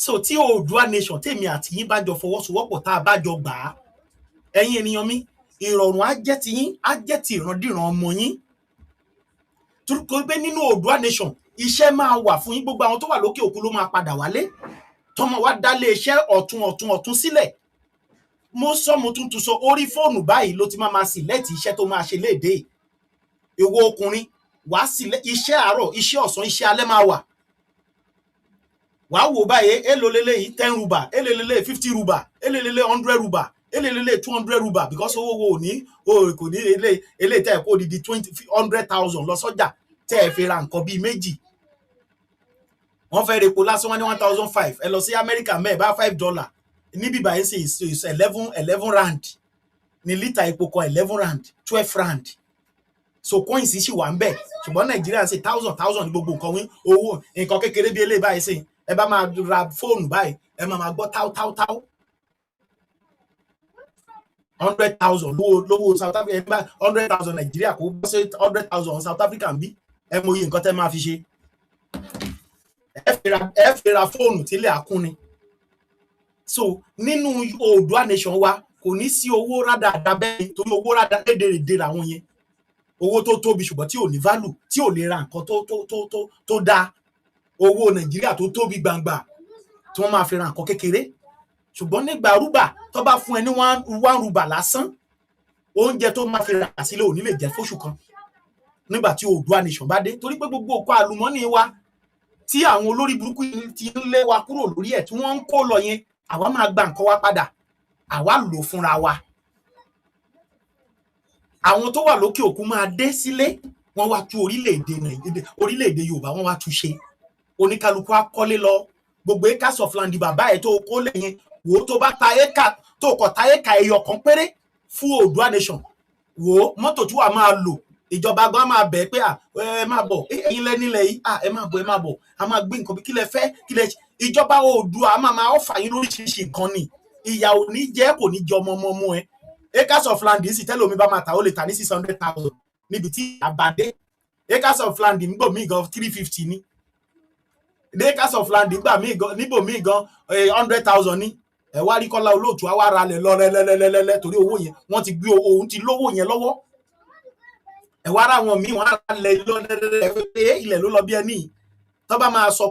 so tí Oòduà nation tèmi àti yín bá jọ fọwọ́sowọ́pọ̀ tá a bá jọ gbà á, ẹ̀yin ènìyàn mi, ìrọ̀rùn á jẹ́ ti yín, á jẹ́ ti ìrandíran ọmọ yín. Torí pé nínú Oòduà nation iṣẹ́ máa wà fún yín, gbogbo àwọn tó wà lókè òkun ló máa padà wálé, tọmọ wa dálé iṣẹ́ ọ̀tún sílẹ̀. Mo tún sọ orí fóònù báyìí ló ti máa sílẹ̀tì iṣẹ́ tó máa ṣe léde. Ìwọ ọkùnrin wàá sílẹ̀ iṣẹ́ àárọ̀, iṣẹ́ ọ̀sán, iṣẹ́ alẹ́ máa wà. Wàá wò báyìí, èlò lélẹ́yìí 10 rúbà, èlò lélẹ́yìí 50 rúbà, èlò lélẹ́yìí 100 rúbà, èlò lélẹ́yìí 200 rúbà, because owó wo ní kò ní eléyìí tẹ́ ẹ̀ kó di 100,000 lọ sọ́jà tẹ́ ẹ̀ fi ra nǹkan bíi méjì. Wọ́n fẹ́ repo lásán, wọ́n ní 1,500. Ẹ lọ sí Amẹ́ríkà mẹ́ẹ̀ bá $5. Níbi báyìí sì is 11 rand. Ní lítà epo kan 11 rand, 12 rand. So coins sì wà ń bẹ̀. Ṣùgbọ́n Nàìjíríà ṣe 1,000 ní gbogbo nǹkan owó nǹkan kékeré bí eléyìí báyìí sí. Ẹ bá máa ra fóònù báyìí, ẹ máa gbọ́ táú. 100,000 lówó South Africa, 100,000 Nàìjíríà kò bọ́ sí 100,000 South Africa ń bí. Ẹ mọ iye nǹkan tẹ́ máa fi ṣe. Ẹ fi ra fóònù tí ilé àkúnni. So nínú Oòduà nation wa kò ní sí owó rádàdà bẹ́ẹ̀, torí owó rádà dédèrèdè làwọn yẹn. Owó tó tóbi ṣùgbọ́n tí ò ní value, tí ò lè ra nǹkan tó dáa. Owó Nàìjíríà tó tóbi gbangba tí wọ́n máa fi ra nǹkan kékeré. Ṣùgbọ́n nígbà rúbà tó bá fún ẹ ní 1 rúbà lásán, oúnjẹ tó máa fi rà sílé ò ní lè jẹ fóṣù kan. Nígbà tí Oòduà nation bá dé, torí pé gbogbo nǹkan àlùmọ́nì wa tí àwọn olórí burúkú ti ń lé wa kúrò lórí ẹ̀ tí wọ́n ń kó lọ yẹn, àwa máa gba nǹkan wa padà, àwa lò fúnra wa. Àwọn tó wà lókè òkun máa dé sílé, wọ́n wá tú orílẹ̀-èdè Yorùbá, wọ́n wá tú ṣe. Oníkálukú á kọ́lé lọ, gbogbo acres of land bàbá ẹ̀ tó kó lẹ̀ yẹn, wò ó tó bá ta éka tó kọ̀ ta éka ẹyọ kan péré fún Oòduà nation, wò ó mọ́tò tí wàá máa lò, ìjọba gan máa bẹ̀ pé ẹ máa bọ̀, ẹ̀yin lẹ́nílẹ̀ yìí, ẹ máa bọ̀, a máa gbé nǹkan bí kílẹ̀ fẹ́, ìjọba Oòduà máa ọ̀fà yín lóríṣiríṣi nǹkan ni. Ìyà ò ní jẹ́, kò ní jẹ ọmọ ẹ. Acres of land sì tẹ́lómi bá máa ta, ó lè ta ní 600,000 níbi tí àbádé. Acres of land nígbò míì gan 350 ní. Acres of land níbò míì gan 100,000 ní. Ẹ wá rí Kọ́lá Olóòtú á wá ra lẹ̀ lọ rẹ́lẹ́lẹ́lẹ́lẹ́ torí owó yẹn wọ́n ti gbé òun ti lówó yẹn lọ́wọ́. Ẹ wá ra wọn míì wọ́n á lẹ̀ lọ rẹ́lẹ́lẹ́lẹ́ ilẹ̀ ló lọ bí ẹni. Tó bá máa sọ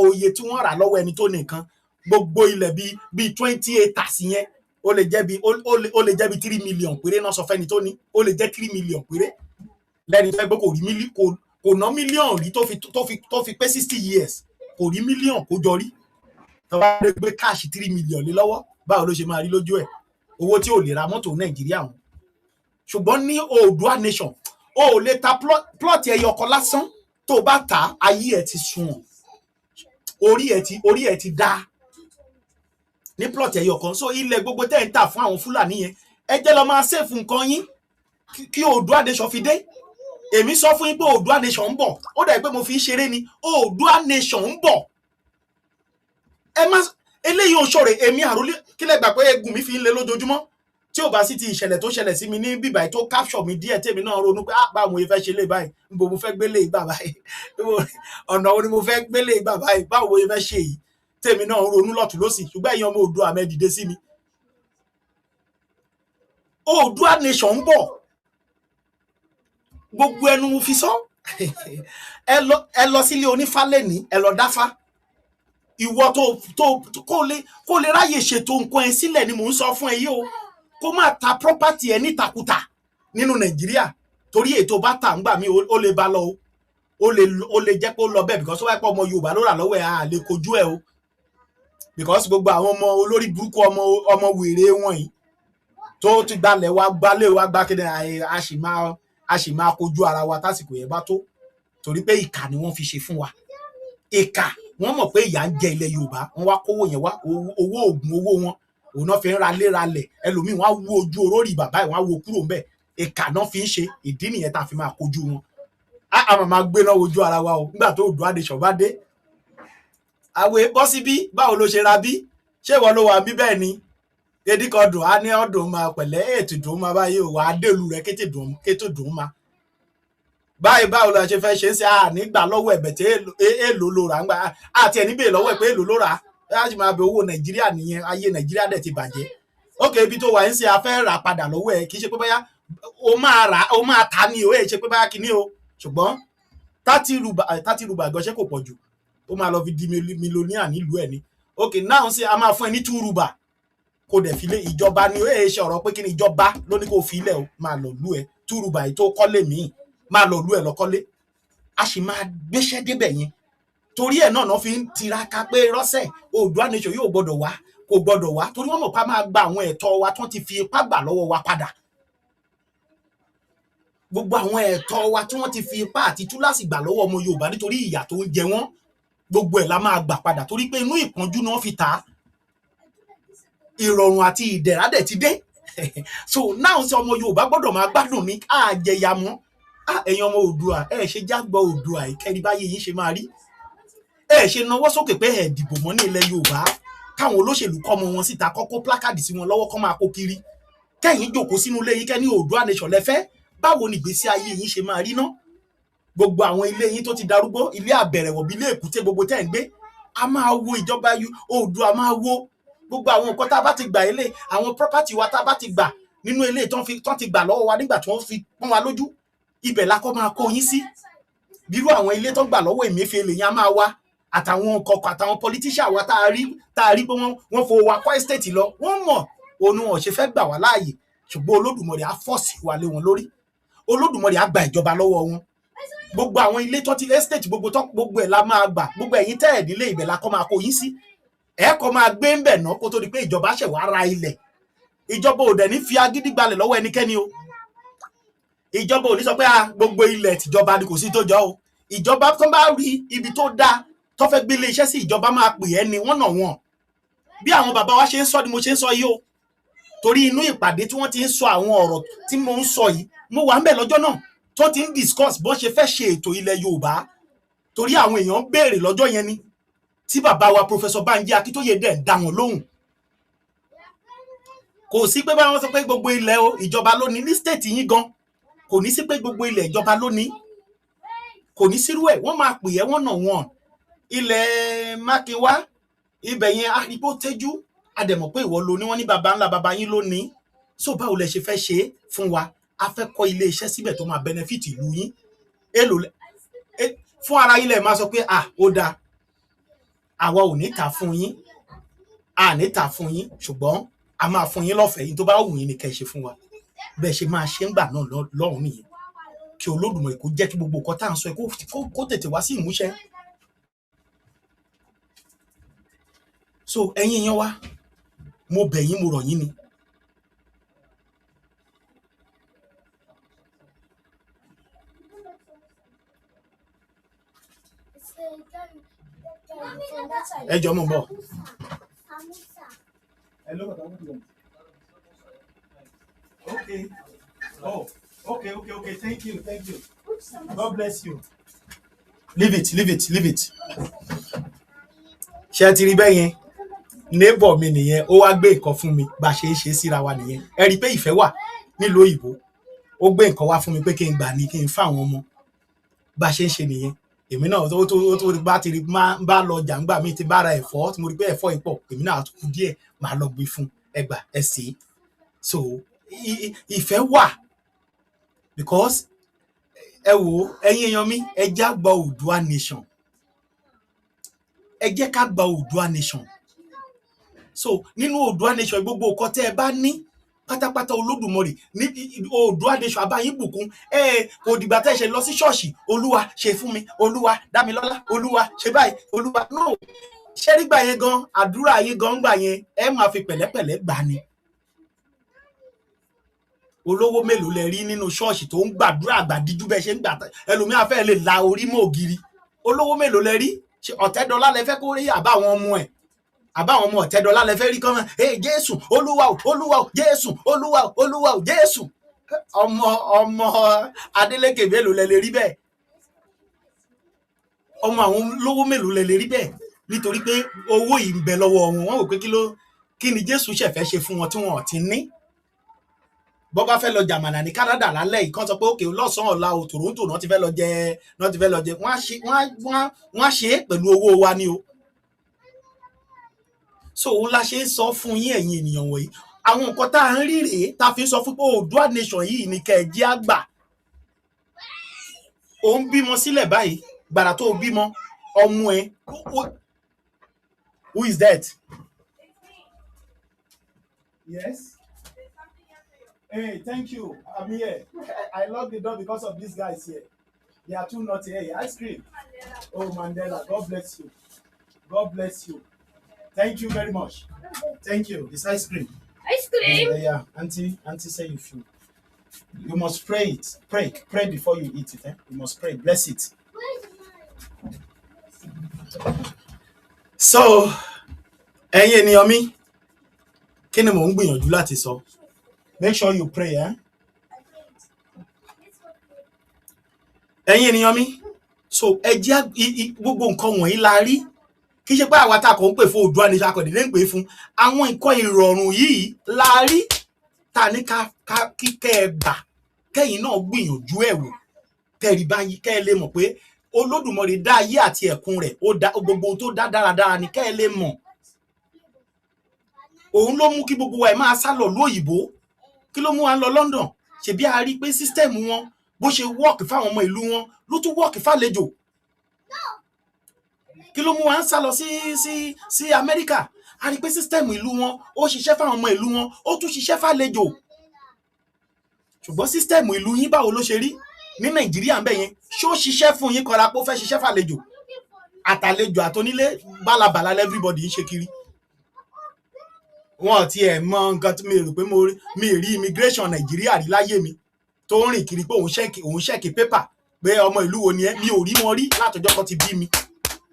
oye tí wọ́n rà lọ́wọ́ ẹni tó ní nǹkan, gbogbo ilẹ̀ bíi 20 acres yẹn ó lè jẹ́ bí 3 million péré náà sọ fẹ́ni tó ní, ó lè jẹ́ 3 million péré. Lẹ́ni fẹ́ gbé kò ná mílíọ̀nù rí tó fi pé 60 years, kò rí mílíọ̀nù kó jọ rí. Tó bá gbé cash 3 million lé lọ́wọ́, báwo ló ṣe máa rí lójú ẹ̀? Owó tí ò lè ra mọ́tò Nàìjíríà wọn. Ṣùgbọ́n ní Oòduà nation, o ò lè ta plot ẹyọ kan lásán, tó bá ta ayé ẹ̀ ti sunwọ̀n, orí ẹ̀ ti dá ní plot ẹyọ kan. So ilẹ̀ gbogbo tẹ́ ń tà fún àwọn Fúlàní yẹn, ẹ jẹ́ lọ máa save nǹkan yín kí Oòduà nation fi dé. Èmi sọ fún yín pé Oòduà nation ń bọ̀, ó dà pé mo fi ń ṣeré ni. Oòduà nation ń bọ̀. Eléyìí ò ṣọ̀rẹ́ èmi àròlé kílẹ̀ gbà pé egun mi fi ń le lójoojúmọ́. Tí ò bá sí ti ìṣẹ̀lẹ̀ tó ṣẹlẹ̀ sí mi ní bíbáyìí tó capture mi díẹ̀, tèmi náà ronú pé báwo mo fẹ́ ṣe lé báyìí, níbo mo fẹ́ gbélé ìgbà báyìí, ọ̀nà wo ni mo fẹ́ gbélé ìgbà báyìí, báwo mo fẹ́ ṣe yìí, tèmi náà ronú lọ́tùn lósì. Ṣùgbọ́n ẹ̀yin ọmọ Oòduà mẹ́ dìde sí mi. Oòduà nation ń bọ̀, gbogbo ẹnu mo fi sọ. Ẹ lọ sílé onífálẹ́ní, ẹ lọ dáfá. Ìwọ kó lè ráyè ṣètò nǹkan ẹ sílẹ̀ ni mò ń sọ fún ẹ yìí o. Kó má ta property ẹ nítakùtà nínú Nàìjíríà, torí ètò bá tà ń gbà mí ó lè bá lọ o. Ó lè jẹ́ pé ó lọ bẹ́ẹ̀, because ó wáyé pé ọmọ Yorùbá ló rà lọ́wọ́ ẹ̀, a lè kojú ẹ̀ o. Because gbogbo àwọn ọmọ olórí burúkú ọmọ wèrè wọn yìí tó ti gbalẹ̀ wa gbalẹ̀ wa gbá kéde, a sì máa kojú ara wa tásìkò yẹn bá tó, torí pé ìkà ni wọ́n fi ṣe fún wa. Ìkà, wọ́n mọ̀ pé ìyà ń jẹ ilẹ̀ Yorùbá, wọ́n wá kówó yẹn wá, owó oògùn owó wọn òun náà fi ń ralẹ̀. Ẹlòmíì wọ́n á wo ojú olórí bàbá ẹ̀, wọ́n á wo kúrò ńbẹ̀. Ìkà náà fi ń ṣe, ìdí nìyẹn tá a fi máa kojú wọn. A máa gbé náà wojú ara wa o nígbà tó Oòduà nation bá dé. Àwẹ̀ bọ́ sí bí, báwo ló ṣe ra bí? Ṣé ìwọ ló wà bí bẹ́ẹ̀ ni? Kédí kan dùn á ní ọdún máa pẹ̀lẹ́, ètò dùn máa báyé o, wà á dèlù rẹ̀ kétò dùn máa. báwo la ṣe fẹ́ ṣe é sí nígbà lọ́wọ́ ẹ̀bẹ̀ tí èèlò ló rà ń gbà àti ẹ̀ níbẹ̀ lọ́wọ́ ẹ̀ pé èèlò ló rà láti máa bẹ owó Nàìjíríà nìyẹn, ayé Nàìjíríà dẹ̀ ti bàjẹ́. ókè ibi tó wà ń ṣe afẹ́ rà padà lọ́wọ́ ẹ̀ kì í ṣe pé báyà ó máa ta ni o, èyí ṣe pé báyà kí ni o, ṣùgbọ́n 30 rúbà gọ́ṣẹ́ kò pọ̀ jù, ó máa lọ fi di mílíọ̀nìà nílùú ẹ̀ ni. ókè náà ń ṣe a máa fún ẹ ní 2 rúbà kò dẹ̀ fi lé ìjọba ni ó ṣe ọ̀rọ̀ pé kí ni ìjọba ló ní kó fi ilẹ̀ o máa lọ lú ẹ 2 rúbà yìí tó kọ́lé míì máa lọ lú ẹ lọ́kọ́lé, a sì máa gbéṣẹ́ débẹ̀ yẹn. torí ẹ̀ náà fi ń tiraka pé rọ́ṣẹ̀ Oòduà Nation yóò gbọ́dọ̀ wá, kò gbọ́dọ̀ wá, torí wọ́n mọ̀ pé a máa gba àwọn ẹ̀tọ́ wa tó ti fi ipá gbà lọ́wọ́ wa padà. gbogbo àwọn ẹ̀tọ́ wa tí wọ́n ti fi ipá àti túláàsì gbà lọ́wọ́ ọmọ Yorùbá nítorí ìyà tó ń jẹ wọ́n, gbogbo ẹ̀ la máa gbà padà, torí pé inú ìpọ́njú náà fi tà á, ìrọ̀rùn àti ìdẹ̀ra dẹ̀ ti dé. so náà sọ ọmọ Yorùbá gbọ́dọ̀ máa gbádùn ní àjẹyà mọ́. ẹ̀yin ọmọ Oòduà ṣe jágbọ́ Oòduà ìkẹ́rí báyé yín ṣe máa rí, ṣe nawọ́ sókè pé dìbò mọ́ ní ilẹ̀ Yorùbá, káwọn olóṣèlú kọ́ ọmọ wọn síta kọ́kọ́ plákàdì sí wọn lọ́wọ́ kọ́ máa kó kiri, kẹ́yìn jòkó sínú ilé yín kẹ́ ní Oòduà Nation lẹ́fẹ́. báwo ni ìgbésí ayé yín ṣe máa rí ná? gbogbo àwọn ilé yín tó ti darúgbó, ilé àbẹ̀rẹ̀wọ̀ bí ilé èkúté gbogbo tẹ́ ń gbé, a máa wo ìjọba Oòduà máa wo gbogbo àwọn nǹkan tá a bá ti gbà ilé, àwọn property wa tá a bá ti gbà nínú ilé tán ti gbà lọ́wọ́ wa nígbà tí wọ́n fi pọ́n wa lójú, ibẹ̀ la kọ́ máa kó yín sí. bírú àwọn ilé tó gbà lọ́wọ́ Emefiele yẹn á máa wá, àtàwọn kọ̀ọ̀kan àtàwọn politician wa tá a rí pé wọ́n fowó wa kọ́ estate lọ, wọ́n mọ̀ òun wọn ṣe fẹ́ gbà wá láàyè, ṣùgbọ́n Olódùmarè á fọ́ọ̀sì wa lé wọn lórí, Olódùmarè á gba ìjọba lọ́wọ́ wọn. gbogbo àwọn ilé tó ti estate gbogbo ẹ̀ la máa gbà, gbogbo ẹ̀yin tẹ́ ẹ̀ nílé ibẹ̀ la kọ́ máa kó yín sí, ẹ̀ kọ́ máa gbé ń bẹ̀ ná kó tó di pé ìjọba ṣẹ̀ wá ra ilẹ̀. ìjọba ò dẹ̀ ní fi agídí gbalẹ̀ lọ́wọ́ ẹnikẹ́ni o, ìjọba ò ní sọ pé gbogbo ilẹ̀ tìjọba ni kò sí tó jọ o. ìjọba tó bá rí ibi tó dáa tó fẹ́ gbé ilé iṣẹ́ sí, ìjọba máa pè ẹ́ ni wọ́n nà wọ́n, bí àwọn bàbá wa ṣe ń sọ ni mo ṣe ń sọ yìí o, torí inú ìpàdé tí wọ́n ti ń sọ àwọn ọ̀rọ̀ tí mo ń sọ yìí, mo wà ń bẹ̀ lọ́jọ́ náà tó ti ń discuss bó ṣe fẹ́ ṣe ètò ilẹ̀ Yorùbá, torí àwọn èèyàn béèrè lọ́jọ́ yẹn ni, tí bàbá wa Professor Banji Akíntóyè dẹ̀ dá wọn lóhùn. kò sí pé báwọn sọ pé gbogbo ilẹ̀ o ìjọba ló ní state yín gan, kò ní sí pé gbogbo ilẹ̀ ìjọba ló ní, kò ní sírú ẹ̀, wọ́n máa pè é wọ́n nà wọ́n. ilẹ̀ Mákinwá ibẹ̀ yẹn àrígbó tẹ́jú, àdẹ̀mọ̀ pé ìwọ ló ní, wọ́n ní baba ńlá baba yín ló ní. so báwo lẹ ṣe fẹ́ ṣe é fún wa? a fẹ́ kọ́ ilé iṣẹ́ síbẹ̀ tó máa benefit ìlú yín, èlò fún ara yín lẹ̀ máa sọ pé ó dáa, àwa ò ní tà fún yín, a ní tà fún yín, ṣùgbọ́n a máa fún yín lọ́fẹ̀ẹ́, yín tó bá wù yín ni kẹ́ ṣe fún wa. bẹ́ẹ̀ ṣe máa ṣe ń gbà náà lọ́rùn nìyẹn, kí Olódùmarè kó jẹ́ kí gbogbo nǹkan tá à ń sọ kó tètè wá sí ìmúṣẹ. so ẹ̀yin yẹn wá, mo bẹ̀ yín, mo rọ̀ yín ni, ẹ jọ mọ̀ bọ̀. Okay. Oh, okay. Thank you. God bless you. Leave it. Ṣé ti rí bẹ́ẹ̀ yẹn? Neighbor mi nìyẹn, ó wá gbé nǹkan fún mi, bá ṣe ń ṣe síra wa nìyẹn. Ẹ rí pé ìfẹ́ wà nílùú òyìnbó. Ó gbé nǹkan wá fún mi pé kí n gbà ní kí n fún àwọn ọmọ. Bá ṣe ń ṣe nìyẹn. Èmi náà tó bá ti rí bá lọ jàǹgbà mi ti bá ra ẹ̀fọ́ tí mo rí pé ẹ̀fọ́ ìpọ̀, èmi náà tó kù díẹ̀ máa lọ gbé fún ẹgbà ẹ sí. So ìfẹ́ wà, because ẹ wò ẹ̀yin èèyàn mi, ẹ já gba Oòduà Nation, ẹ jẹ́ ká gba Oòduà Nation. so nínú Oòduà Nation gbogbo nǹkan tẹ́ ẹ bá ní pátápátá Olódùmarè ní Oòduà Nation àbáyín bùkún. kò dìgbà tẹ́ ṣe lọ sí ṣọ́ọ̀ṣì, Olúwa ṣe fún mi, Olúwa dá mi lọ́lá, Olúwa ṣe báyìí, Olúwa no. ṣé nígbà yẹn gan àdúrà yín gan gbà yẹn ẹ máa fi pẹ̀lẹ́pẹ̀lẹ́ gbà ni. olówó mélòó lẹ rí nínú ṣọ́ọ̀ṣì tó ń gbàdúrà àgbàdíjú bẹ́ẹ̀ ṣe ń gbà, ẹlòmíà fẹ́ lè la orí mọ́ ògiri. olówó mélòó lẹ rí? Ọ̀tẹ́dọ́lá lẹ fẹ́ kó rí àbáwọn ọmọ ẹ̀, àbáwọn ọmọ Ọ̀tẹ́dọ́lá lẹ fẹ́ rí kọ́mọ Jésù Olúwa o Jésù Olúwa o Jésù. ọmọ Adélékè mélòó lẹ lè rí bẹ́ẹ̀? ọmọ àwọn olówó mélòó lẹ lè rí bẹ́ẹ̀? nítorí pé owó yìí ń bẹ lọ́wọ́ wọn, wọ́n wò pé kí ni Jésù ṣẹ̀fẹ́ ṣe fún wọn tí wọn ò ti ní. bọ́ bá fẹ́ lọ jàmàlà ní Canada lálẹ́ yìí kán sọ pé òkè lọ́sàn-án ọ̀la o Toronto náà ti fẹ́ lọ jẹ wọ́n á ṣe é pẹ̀lú owó wa ni o. So òun la ṣe ń sọ fún yín ẹ̀yin ènìyàn wọ̀nyí àwọn nǹkan tá à ń rí rèé tá a fi ń sọ fún pé Oòduà nation yìí ni kẹ́ ẹ jẹ́ àgbà. Ó ń bímọ sílẹ̀ báyìí gbàrà tó bímọ ọmọ ẹ who is that? Yes. Hey, thank you. I'm here. I locked the door because of these guys here. They are too naughty. Hey, ice cream. Oh, Mandela, God bless you. God bless you. Thank you very much. Thank you. It's ice cream. Ice cream? Yeah. Auntie say you feel. You must pray it. Pray before you eat it. You must pray. Bless it. So, ẹ̀yin ènìyàn mi, kí ni mò ń gbìyànjú láti sọ? Make sure you pray, ẹ̀yin ènìyàn mi. So, ẹ jẹ́ gbogbo nǹkan wọ̀nyí la rí. Kì í ṣe pé àwa tá kò ń pè fún Oòduà nation akọ̀dédé ń pè fún àwọn nǹkan ìrọ̀rùn yìí la rí ta ní ká kíkẹ́ ẹ gbà kẹ́yìn náà gbìyànjú ẹ̀ wò kẹ́rì báyìí kẹ́ ẹ lè mọ̀ pé Olódùmarè dá ayé àti ẹ̀kún rẹ̀ ó dá gbogbo ohun tó dá dáradára ni kẹ́ ẹ lè mọ̀. Òun ló mú kí gbogbo wa ẹ̀ máa sá lọ lóyìnbó kí ló mú wa lọ London ṣebí a rí pé sísítẹ́ẹ̀mù wọn bó ṣe wọ́ọ̀kì fáwọn ọmọ ìlú wọn ló tún wọ́ọ̀kì fàlejò. Kí ló mú wa ń sá lọ sí Amẹ́ríkà a rí pé sísítẹ́ẹ̀mù ìlú wọn ó ṣiṣẹ́ fáwọn ọmọ ìlú wọn ó tún ṣiṣẹ́ fàlejò. Ṣùgbọ́n sísítẹ́ẹ̀mù ìlú yín báwo ló ṣe rí ní Nàìjíríà ń bẹ̀ yẹn ṣó ṣiṣẹ́ fún yín kọ́ra pé ó fẹ́ ṣiṣẹ́ fàlejò àtàlejò àtonílé bálabàlà everybody ń ṣe kiri. Wọn ti ẹ̀ mọ nǹkan tí mi rò pé mi rí immigration Nàìjíríà rí láyé mi tó ń rìn kiri pé òun ṣẹ́ẹ̀kì pépà pé ọmọ ìlú wo ni ẹ mi ò rí wọn rí látọjọ́ kan ti bí mi.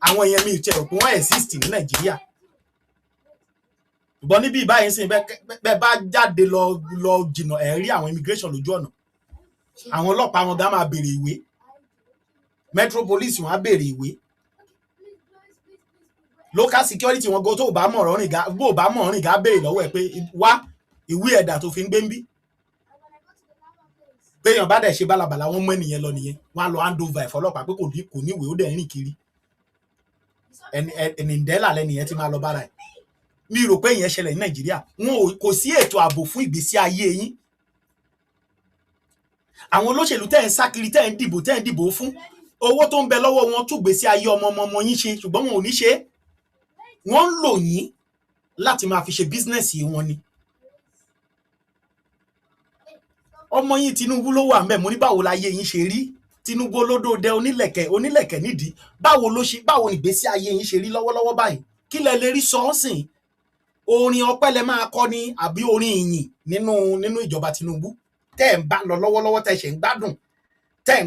Àwọn èèyàn mi ò tiẹ̀ rò pé wọ́n exist ní Nàìjíríà. Ṣùgbọ́n níbí báyìí sìn bẹ́ẹ̀ bá jáde lọ jìnnà ẹ̀ rí àwọn immigration lójú ọ̀nà. Àwọn ọlọ́pàá wọn gá máa béèrè ìwé. Metro police wọn á béèrè ìwé. Local security wọn go tó bá mọ̀ rìn gá béèrè lọ́wọ́ ẹ̀ pé wá ìwé ẹ̀dà tó fi ń gbé ń bí. Péyàn bá dẹ̀ ṣe bálabàlà wọn mú ẹnìyẹn lọ nìyẹn wọn á lọ hand over ẹ̀ fọlọ́pàá pé kò ní ìwé ó dẹ̀ rìn kiri. Ẹni ìdẹ́là lẹ́nìyẹn ti máa lọ bára ẹ̀. Mi rò pé ìyẹn ṣẹlẹ̀ ní Nàìjíríà wọn kò sí ètò ààbò fún ìgbésí ayé yín. Àwọn olóṣèlú tẹ́ ń sá kiri tẹ́ ń dìbò fún owó tó ń bẹ lọ́wọ́ wọn tún gbésí ayé ọmọ yín ṣe ṣùgbọ́n wọn ò ní ṣe é. Wọ́n ń lò yín láti máa fi ṣe bísínẹ́sì wọn ni. Ọmọ yín Tinubu ló wà ńbẹ̀ mo ní báwo láyé yín ṣe rí Tinubu olódòdẹ onílẹ̀kẹ̀ nídìí báwo ni ìgbésí ayé yín ṣe rí lọ́wọ́lọ́wọ́ báyìí kí lẹ lè rí sọ́ọ̀sìn orin ọpẹ́ lẹ máa kọ ni àbí orin ìyìn nínú ìjọba Tinubu tẹ́ ẹ̀ ń bá lọ lọ́wọ́lọ́wọ́ tẹ́ ṣe ń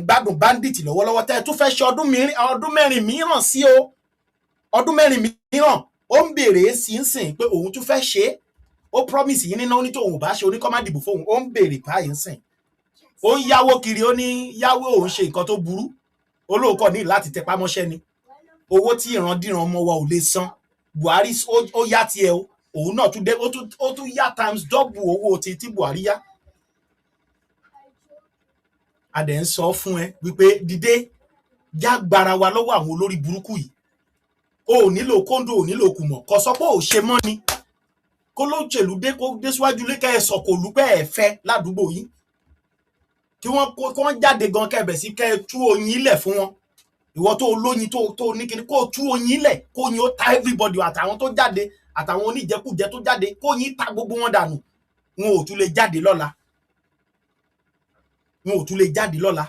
gbádùn bandit lọ́wọ́lọ́wọ́ tẹ́ ẹ̀ tún fẹ́ ṣe ọdún mẹ́rin mìíràn sí o ọdún mẹ́rin mìíràn ó ń béèrè sí ń sìn pé òun tún fẹ́ ṣe é ó promise yín nínú ní tóun ò bá ṣe oníkọ́ má dìbò fóun ó ń béèrè báyìí ń sìn ó ń yáwó kiri ó ní yáwó òun ṣe nǹkan tó burú olóòkọ ní láti tẹpá mọ́ṣẹ́ ni owó tí ìrandíran ọmọ wa ò lè san Buhari ó yá tiẹ̀ o òun náà tún dé ó tún yá times double owó tí Buhari yá. A dẹ̀ ń sọ fún ẹ wípé dìde jágbára wa lọ́wọ́ àwọn olórí burúkú yìí o ò nílò kóńdò ò nílò kùmọ̀ kò sọ pé ò ṣe mọ́ ni kó ló ṣèlú kó dé síwájú lé kẹ́ ẹ sọ kò lù pé ẹ fẹ́ ládùúgbò yìí kí wọ́n jáde gan kẹ́bẹ̀ sí kẹ́ ẹ tú oyin ilẹ̀ fún wọn ìwọ tó lóyin tó ní kíní kó tú oyin ilẹ̀ kó yin ó ta everybody àtàwọn tó jáde àtàwọn oníjẹkújẹ tó jáde kó yin ta gbogbo wọn dànù wọn ò tún lè jáde lọ́la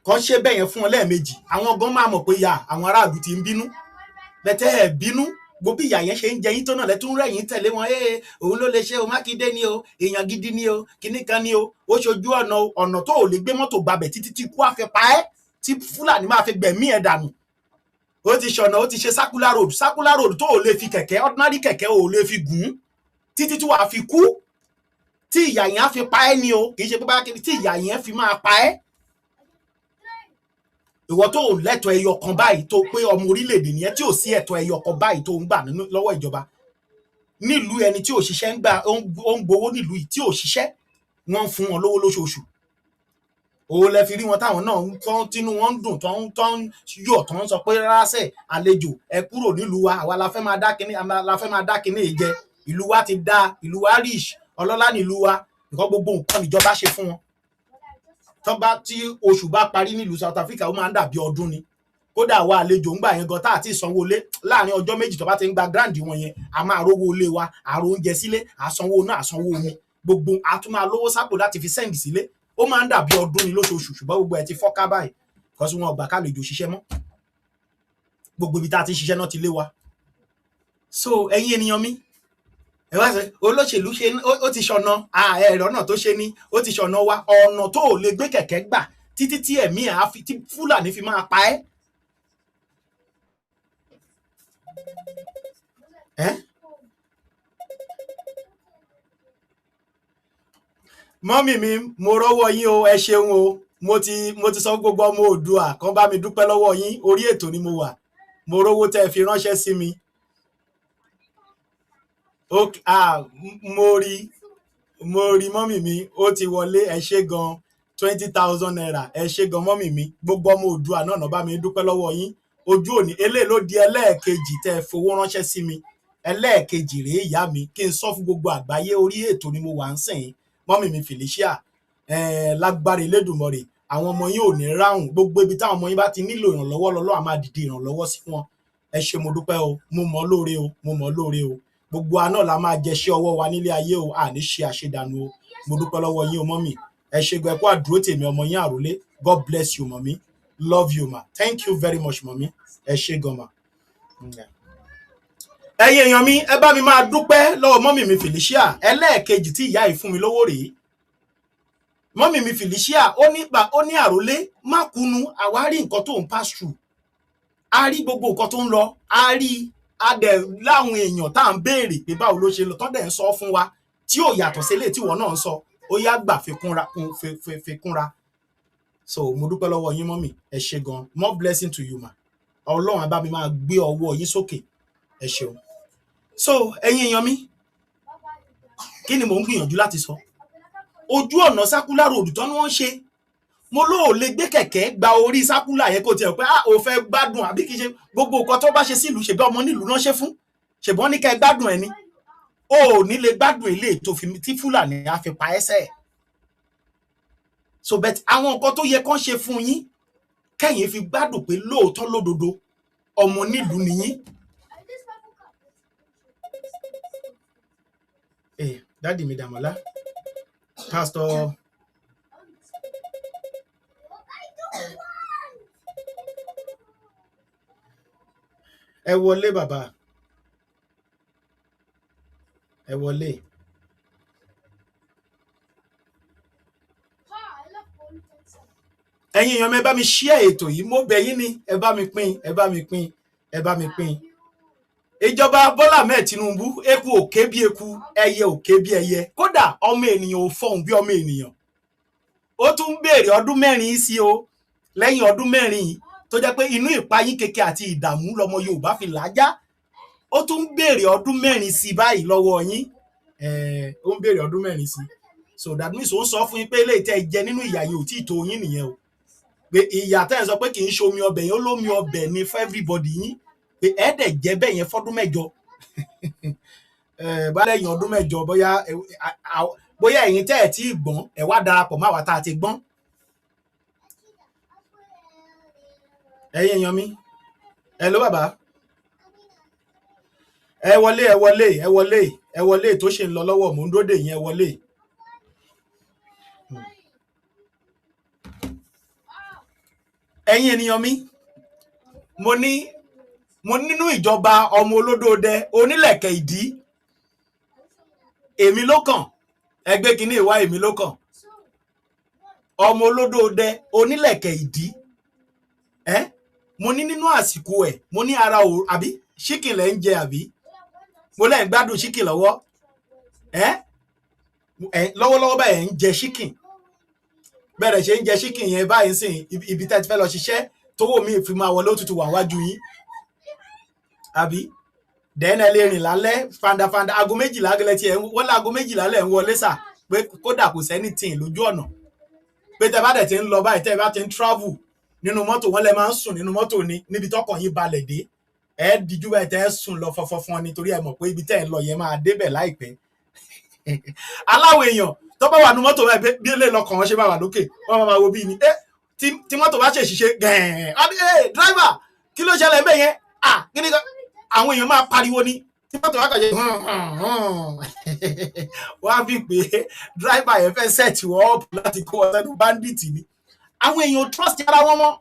kàn ṣe bẹ́ẹ̀ yẹn fún ọ lẹ́ẹ̀mejì àwọn gan máa mọ̀ pé ya àwọn aráàlú ti ń bínú lẹ́tẹ̀ ẹ̀ bínú gbogbo ìyà yẹn ṣe ń jẹ yín tó náà lẹ́tún rẹ̀yìn tẹ̀lé wọn òun ló lè ṣe o Mákindé ni o èèyàn gidi ni o kinní kan ni o ó ṣojú ọ̀nà tó ò lè gbé mọ́tò gbabẹ̀ títí tí kú àfẹ́ pa ẹ́ tí Fúlàní máa fi gbẹ̀mí ẹ̀ dànù ó ti ṣọ̀nà ó ti ṣe circular road tó ò lè fi kẹ̀kẹ́ ordinary kẹ̀kẹ́ ò lè fi gùn títí tí wàá fi kú tí ìyà yẹn á fi pa ẹ́ ni o kì í ṣe pé báyà kiri tí ìyà yẹn fi máa pa ẹ́ ìwọ tó lẹ́tọ̀ọ́ ẹyọ kan báyìí tó pé ọmọ orílẹ̀-èdè nìyẹn tí ò sí ẹ̀tọ́ ẹyọ kan báyìí tó ń gbà lọ́wọ́ ìjọba nílùú ẹni tí ò ṣiṣẹ́ ó ń gbowó nílùú yìí tí ò ṣiṣẹ́ wọ́n ń fún wọn lówó lóṣooṣù. òun lẹ fi rí wọn táwọn náà tínú wọn ń dùn tó ń yọ̀ tó ń sọ pé rárásẹ̀ àlejò ẹ kúrò nílùú wa, àwa la fẹ́ máa dá kinní yìí jẹ, ìlú wa ti dá, ìlú wa rich, ọlọ́lá nílùú wa, nǹkan gbogbo nǹkan níjọba ṣe fún wọn. tí oṣù bá parí nílùú South Africa ó máa ń dàbí ọdún ni. kódà àwa àlejò ń gbà yẹn gan tá àti ìsanwó ilé láàrin ọjọ́ méjì tó bá ti ń gba gíráǹdì wọn yẹn, a máa rówó ilé wa, àrò oúnjẹ sílé, àsanwó náà, àsanwó omi, gbogbo àtúmọ̀ lówó sápò láti fi sẹ́ǹdì sílé. ó máa ń dàbí ọdún ni lóṣooṣù, ṣùgbọ́n gbogbo ẹ̀ ti fọ́ká báyìí kọ́sí wọn ọgbà kálejò ṣiṣẹ́ mọ́. gbogbo ibi tá a ti ṣiṣẹ́ náà ti lé wa. so ẹ̀yin ènìyàn mi, ẹ wá sẹ olóṣèlú ṣe ó ti ṣọ̀nà ẹ̀rọ náà tó ṣe ní ó ti ṣọ̀nà wa, ọ̀nà tó ò lè gbé kẹ̀kẹ́ gbà títí tí ẹ̀mí ẹ̀ á fi tí Fúlàní fi máa pa ẹ́. mọ́mì mi, mo rọ́wọ́ yín o, ẹ ṣeun o, mo ti sọ gbogbo ọmọ Oòduà kan bá mi dúpẹ́ lọ́wọ́ yín, orí ètò ni mo wà, mo rówó tẹ́ fi ránṣẹ́ sí mi. mo rí mọ́mì mi, ó ti wọlé, ẹ ṣé gan, 20,000 naira, ẹ ṣé gan mọ́mì mi, gbogbo ọmọ Oòduà náà bá mi dúpẹ́ lọ́wọ́ yín. ojú òní eléyìí ló di ẹlẹ́ẹ̀kejì tẹ́ fowó ránṣẹ́ sí mi, ẹlẹ́ẹ̀kejì rèé ìyá mi, kí n sọ fún gbogbo àgbáyé, orí ètò ni mo wà ń sìn. mọ́mì mi Felicia, lágbára Elédùmarè, àwọn ọmọ yín ò ní ráhùn, gbogbo ibi táwọn ọmọ yín bá ti nílò ìrànlọ́wọ́ lọ́lọ́ àmà dìde ìrànlọ́wọ́ sí wọn. ẹ ṣé mo dúpẹ́ o, mo mọ̀ lóore o, mo mọ̀ lóore o, gbogbo àná la máa jẹṣẹ́ ọwọ́ wa nílé ayé o, àní ṣe àṣedànù o. mo dúpẹ́ lọ́wọ́ yín o mọ́mì, ẹ ṣé gan, ẹ kú àdúró tèmi ọmọ yín Àrólé. God bless you mọ́mì, love you ma, thank you very much mọ́mì, ẹ ṣé gan ma. ẹ̀yin èèyàn mi, ẹ bá mi máa dúpẹ́ lọ́wọ́ mọ́mì mi Felicia, ẹlẹ́ẹ̀kejì tí ìyá yìí fún mi lówó rèé. mọ́mì mi Felicia ó ní Àrólé má kúnú, àwárí nǹkan tó ń pass through, a rí gbogbo nǹkan tó ń lọ, a rí adẹ̀ láwọn èèyàn tá à ń béèrè pé báwo ló ṣe lọ, tán dẹ̀ ń sọ fún wa tí ò yàtọ̀ sílé tí wọ́n náà ń sọ, ó yá gbà fi kúnra. so mo dúpẹ́ lọ́wọ́ yín mọ́mì, ẹ ṣé gan, more blessing to you ma, Ọlọ́run á bá mi máa gbé ọwọ́ yín sókè, ẹ ṣeun. so ẹ̀yin èèyàn mi, kí ni mò ń gbìyànjú láti sọ? ojú ọ̀nà Circular Road tán ni wọ́n ṣe, mo lóò lè gbé kẹ̀kẹ́ gba orí sákúlà yẹn kó tiẹ̀ pé ó fẹ́ gbádùn àbí kí ṣe gbogbo nǹkan tó bá ṣe sílùú, ṣèbí ọmọ nílùú náà ṣe fún, ṣèbọn ní kẹ́ gbádùn ẹ ní, ó ní lè gbádùn ilé tó fi tí Fúlàní á fi pa ẹsẹ̀. so bet àwọn nǹkan tó yẹ kán ṣe fún yín kẹ́yìn fi gbádùn pé lóòótọ́ lódodo ọmọ nílùú ni yín. Dádì mi Dàmọ́lá, Pastor ẹ wọlé bàbá, ẹ wọlé. ẹ̀yin èèyàn mi, ẹ bá mi share ètò yìí, mo bẹ̀ yín ni, ẹ bá mi pín, ẹ bá mi pín, ẹ bá mi pín. ìjọba Bọ́lá Ahmed Tinubu, eku òkè bí eku, ẹyẹ òkè bí ẹyẹ, kódà ọmọ ènìyàn ò fọhùn bí ọmọ ènìyàn. ó tún béèrè ọdún 4 sí o, lẹ́yìn ọdún 4 tó jẹ́ pé inú ìpayín keke àti ìdààmú lọmọ Yorùbá fi làájá, ó tún béèrè ọdún 4 sí báyìí lọ́wọ́ yín. ó ń béèrè ọdún 4 sí, so that means ó ń sọ fún yín pé eléyìí tẹ́ jẹ nínú ìyà yìí ò tí ì tó yín nìyẹn o, pé ìyà tẹ́ ẹ sọ pé kì í ṣomi ọbẹ̀ yẹn, ó lómi ọbẹ̀ ni for everybody yín, pé ẹ dẹ̀ jẹ́ bẹ́ẹ̀ yẹn fọ́dún 8. bá lẹ́yìn ọdún 8 bóyá ẹ̀yin tẹ́ ẹ̀ tí ì gbọ́n ẹ̀ wá darapọ̀ máa wà tá a ti gbọ́n. ẹ̀yin èèyàn mi, ẹ ló bàbá, ẹ wọlé tó ṣe ń lọ lọ́wọ́, mò ń dóde yín, ẹ wọlé. ẹ̀yin ènìyàn mi, mo nínú ìjọba ọmọ olódòdẹ onílẹ̀kẹ̀ ìdí, èmi ló kàn, ẹgbẹ́ kìíní ìwá èmi ló kàn, ọmọ olódòdẹ onílẹ̀kẹ̀ ìdí. mo ní nínú àsìkò ẹ̀, mo ní ara ò àbí ṣíkìn lẹ́ ń jẹ àbí mo lẹ́ ń gbádùn ṣíkìn lọ́wọ́, lọ́wọ́lọ́wọ́ báyìí ń jẹ ṣíkìn, bẹ̀rẹ̀ ṣe ń jẹ ṣíkìn yẹn báyìí sìn ibi tẹ́ ti fẹ́ lọ ṣiṣẹ́ tówó mi fi máa wọlé ó tutù wà wájú yín àbí dẹ́nà lè rìn lálẹ́ fandafanda aago 12 gẹ́lẹ́ tí ẹ̀ wọ́n láago 12 lẹ́ ń wọlé sà, pé kódà kò sẹ́ni tì lójú ọ̀nà pé tẹ bá dẹ̀ ti ń lọ báyìí tẹ bá ti ń travel nínú mọ́tò wọn lẹ máa ń sùn nínú mọ́tò ni níbi tọkàn yín balẹ̀ dé ẹ díjú báyìí tẹ ẹ sùn lọ fọfọfọn nítorí ẹ mọ̀ pé ibi tẹ ẹ lọ yẹn máa débẹ̀ láìpẹ́ aláwọ̀ èèyàn tó bá wà nínú mọ́tò báyìí bí eléyìí lọkàn wọn ṣe máa wà lókè wọn máa wo bí ni tí mọ́tò bá ṣèṣì ṣe gẹ̀ẹ́n driver kí ló ṣẹlẹ̀ bẹ́ẹ̀ yẹn kí ni àwọn èèyàn máa pariwo ni tí mọ́tò wá kàn ṣe wọ́n á fi pé driver yẹn fẹ́ set wọ́n up láti kó wọn sẹ́nu bandit ni àwọn èèyàn trust ara wọn mọ́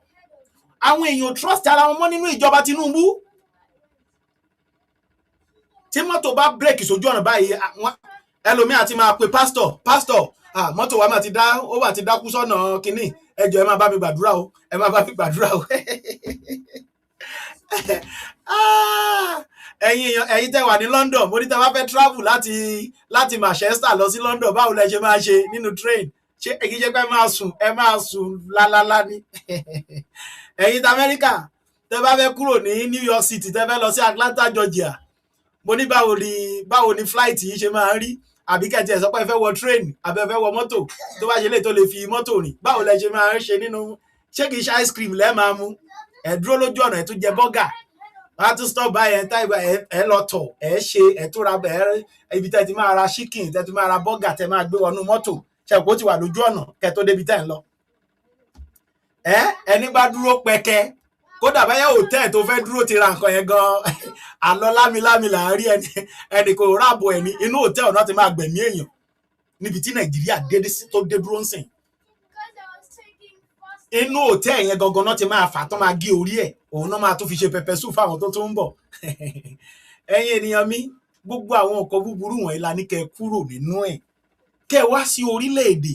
àwọn èèyàn trust ara wọn mọ́ nínú ìjọba Tinubu tí mọ́tò bá break sójú ọ̀nà báyìí ẹlòmíà ti máa pe pastor mọ́tò wa máa ti dákú sọ́nà kínní ẹ jọ̀ọ́ ẹ máa bá mi gbàdúrà o ẹ máa bá mi gbàdúrà o ẹ̀yin tẹ́ wà ní London mo ní tẹ́ bá fẹ́ travel láti Manchester lọ sí London báwo lẹ ṣe máa ṣe nínú train ṣé èyí ṣe pé ẹ máa sùn lálálá ní ẹ̀yin tí Amẹ́ríkà tẹ́ bá fẹ́ kúrò ní New York City tẹ́ fẹ́ lọ sí Atlanta Georgia mo ní báwo ni flight yìí ṣe máa rí àbí kẹ́tì ẹ̀ sọ pé ẹ fẹ́ wọ train àbí ẹ fẹ́ wọ mọ́tò tó bá ṣe lè tó lè fi mọ́tò rìn báwo lẹ ṣe máa ń ṣe nínú ṣé kìí ṣe ice cream lẹ́ẹ̀ máa mú ẹ dúró lójú ọ̀nà ẹ tún jẹ bọ́gà wọ́n á tún stop by ẹ̀ táìbà ẹ lọ tọ̀ ẹ ṣe ẹ tún ra ibi tẹ́ ti máa ra chicken tẹ́ ti máa ra bọ́gà tẹ́ máa gbé wọnú mọ́tò ṣẹ̀kó ti wà lójú ọ̀nà kẹ́ tó débi tẹ́ ń lọ. ẹni bá dúró pẹkẹ kódà báyà hòtẹ́ẹ̀ tó fẹ́ dúró ti ra nǹkan yẹn gan-an àlọ́ lámilámi là ń rí ẹni kò ráàbò ẹni inú hòtẹ́ẹ̀ náà ti máa gbẹ̀mí èèyàn níbi tí Nàìjíríà tó dé dúró ń sìn inú hòtẹ́ẹ̀ yẹn gangan náà ti máa fà tó máa gé orí ẹ̀ òun náà máa tún fi ṣe pẹpẹ sùn fáwọn tó ń bọ̀ ẹ̀yin ènìyàn mi gbogbo àwọn nǹkan búburú wọ̀nyí la ní kẹ́ kúrò nínú ẹ̀ kẹ́ wá sí orílẹ̀-èdè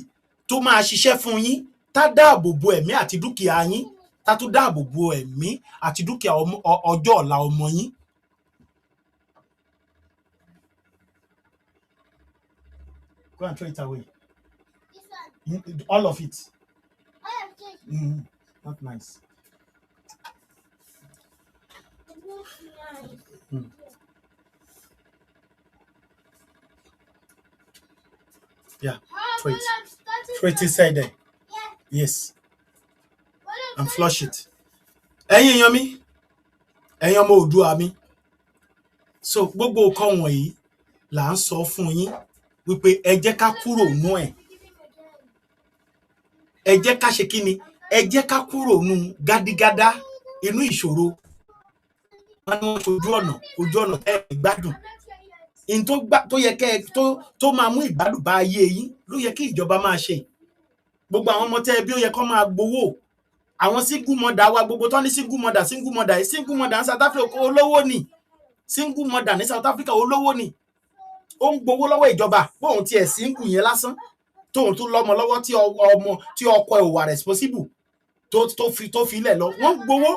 tó máa ṣiṣẹ́ fún yín tá dáàbò bo ẹ̀mí àti dúkìá yín tá tún dáàbò bo ẹ̀mí àti dúkìá ọjọ́ ọ̀la ọmọ yín. Go and throw it away. All of it. Not nice. Yeah, throw it inside there. Yes. And flush it. Ẹ̀yin èèyàn mi, ẹ̀yin ọmọ Oòduà mi. So gbogbo nǹkan wọ̀nyí là ń sọ fún yín wípé ẹ jẹ́ ká kúrò nú ẹ̀. Ẹ jẹ́ ká ṣe kíni? Ẹ jẹ́ ká kúrò nú gádígádá inú ìṣòro. Wọ́n ní wọ́n ojú ọ̀nà ẹ gbádùn. In tó yẹ kẹ́ tó máa mú ìgbádùn bá ayé yín ló yẹ kí ìjọba máa ṣe. Gbogbo àwọn ọmọ tẹ́ bí ó yẹ kó máa gbowó. Àwọn single mother wa gbogbo tó ní single mother ní South Africa olówó ni. Single mother ní South Africa olówó ni. Ó ń gbowó lọ́wọ́ ìjọba bóun tiẹ̀ single yẹn lásán tóun tún lọ́mọ lọ́wọ́ tí ọkọ ẹ̀ wà responsible tó fi ilẹ̀ lọ wọ́n gbowó.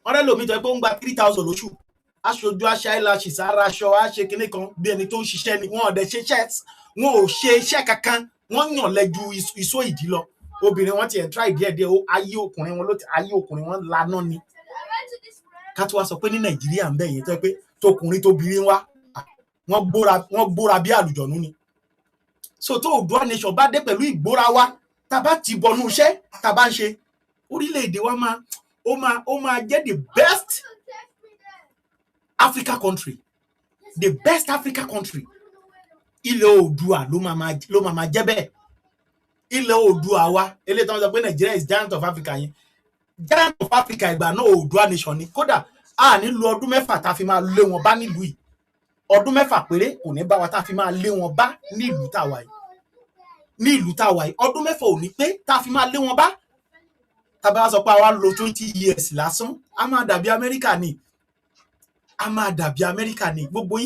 Ọ̀rẹ́ lòmí tó yẹ pé ó ń gba 3,000 lóṣù aṣojú aṣa eyelashes ara aṣọ aṣe kinní kan bí ẹni tó ń ṣiṣẹ́ ni wọn ò ṣe iṣẹ́ kankan wọ́n yàn lẹ́jú iṣó ìdí lọ. Obìnrin wọn ti ẹ̀ try díẹ̀díẹ̀ ayé ọkùnrin wọn laná ni. Ká tó wá sọ pé ní Nàìjíríà ń bẹ̀ yẹn tó yẹ pé tókùnrin tóbìnrin wá wọ́n gbóra bí àlùjọ̀nú ni. So tó Oòduà nation bá dé pẹ̀lú ìgbóra wa tá bá ti bọnú iṣẹ́ tá bá ń ṣe orílẹ̀-èdè wa ó máa jẹ́ the best Africa country, the best Africa country. Ilẹ̀ Oòduà ló máa jẹ́ bẹ́ẹ̀. Ilẹ̀ Oòduà wa eléyìí tó ń sọ pé Nigeria is giant of Africa yẹn giant of Africa ìgbà náà Oòduà nation ni. Kódà a ní lu ọdún mẹ́fà tá a fi máa lé wọn bá nílùú yìí. Ọdún mẹ́fà péré kò ní bá wa tá a fi máa lé wọn bá ní ìlú táwa yìí. Ọdún mẹ́fà ò ní pé tá a fi máa lé wọn bá. Tá a bá sọ pé àwa lo 20 years lásán a máa dàbí Amẹ́ríkà ni. Gbogbo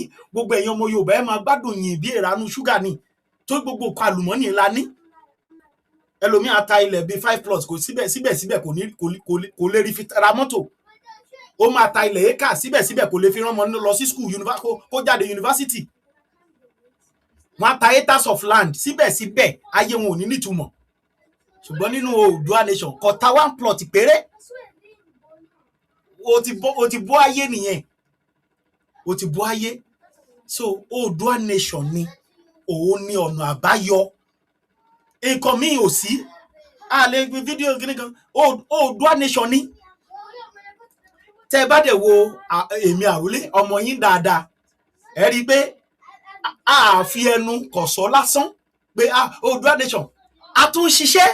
ẹ̀yin ọmọ Yorùbá ẹ máa gbádùn yìn bí ìranú ṣúgà ni tó gbogbo nǹkan àlùmọ́nì ńlá ní. Ẹlòmíì ata ilẹ̀ bíi 5+ kò síbẹ̀síbẹ̀ kò lè rí fi ra mọ́tò. Ó máa ta ilẹ̀ éka síbẹ̀síbẹ̀ kò lè fi rán ọmọ lọ sí school kó jáde yunifásitì. Wọ́n á ta acres of land síbẹ̀síbẹ̀ ayé wọn ò ní nítumọ̀. Ṣùgbọ́n nínú Oòduà nation kò ta 1 plot péré. O ti bọ́ ayé nìyẹn. O ti bọ́ ayé. So Oòduà nation ni òun ni ọ̀nà àbáyọ. Nǹkan míì ò sí. A lè gbé fídíò kíní kan Oòduà nation ni. Tẹ́ bá dẹ̀ wo èmi Àrólé ọmọ yín dáadáa, ẹ rí pé a fi ẹnu kò sọ lásán pé Oòduà nation a tún ṣiṣẹ́,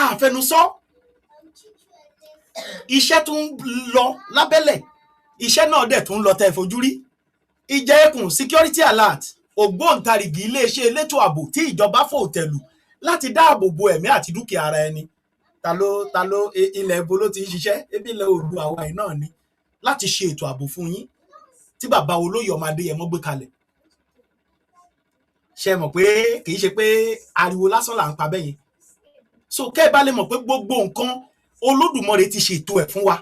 a fẹnu sọ, iṣẹ́ tún lọ lábẹ́lẹ̀, iṣẹ́ náà dẹ̀ tún lọ tẹ́ fojú rí. Ìjẹ́ ẹkùn security alert, ògbóǹtarìgì iléeṣẹ́ elétò ààbò tí ìjọba fòǹtẹ̀lù láti dáàbò bo ẹ̀mí àti dúkìá ara ẹni. Ta ló ilẹ̀ ibo ló ti ń ṣiṣẹ́? Ebi ilẹ̀ Oòduà àwa yìí náà ni, láti ṣe ètò ààbò fún yín tí bàbá olóyè ọmọ Adéyẹmọ gbé kalẹ̀. Ṣé mọ̀ pé kì í ṣe pé ariwo lásán là ń pa bẹ́yẹn. So kẹ́ ẹ bá lè mọ̀ pé gbogbo nǹkan Olódùmarè ti ṣètò ẹ̀ fún wa.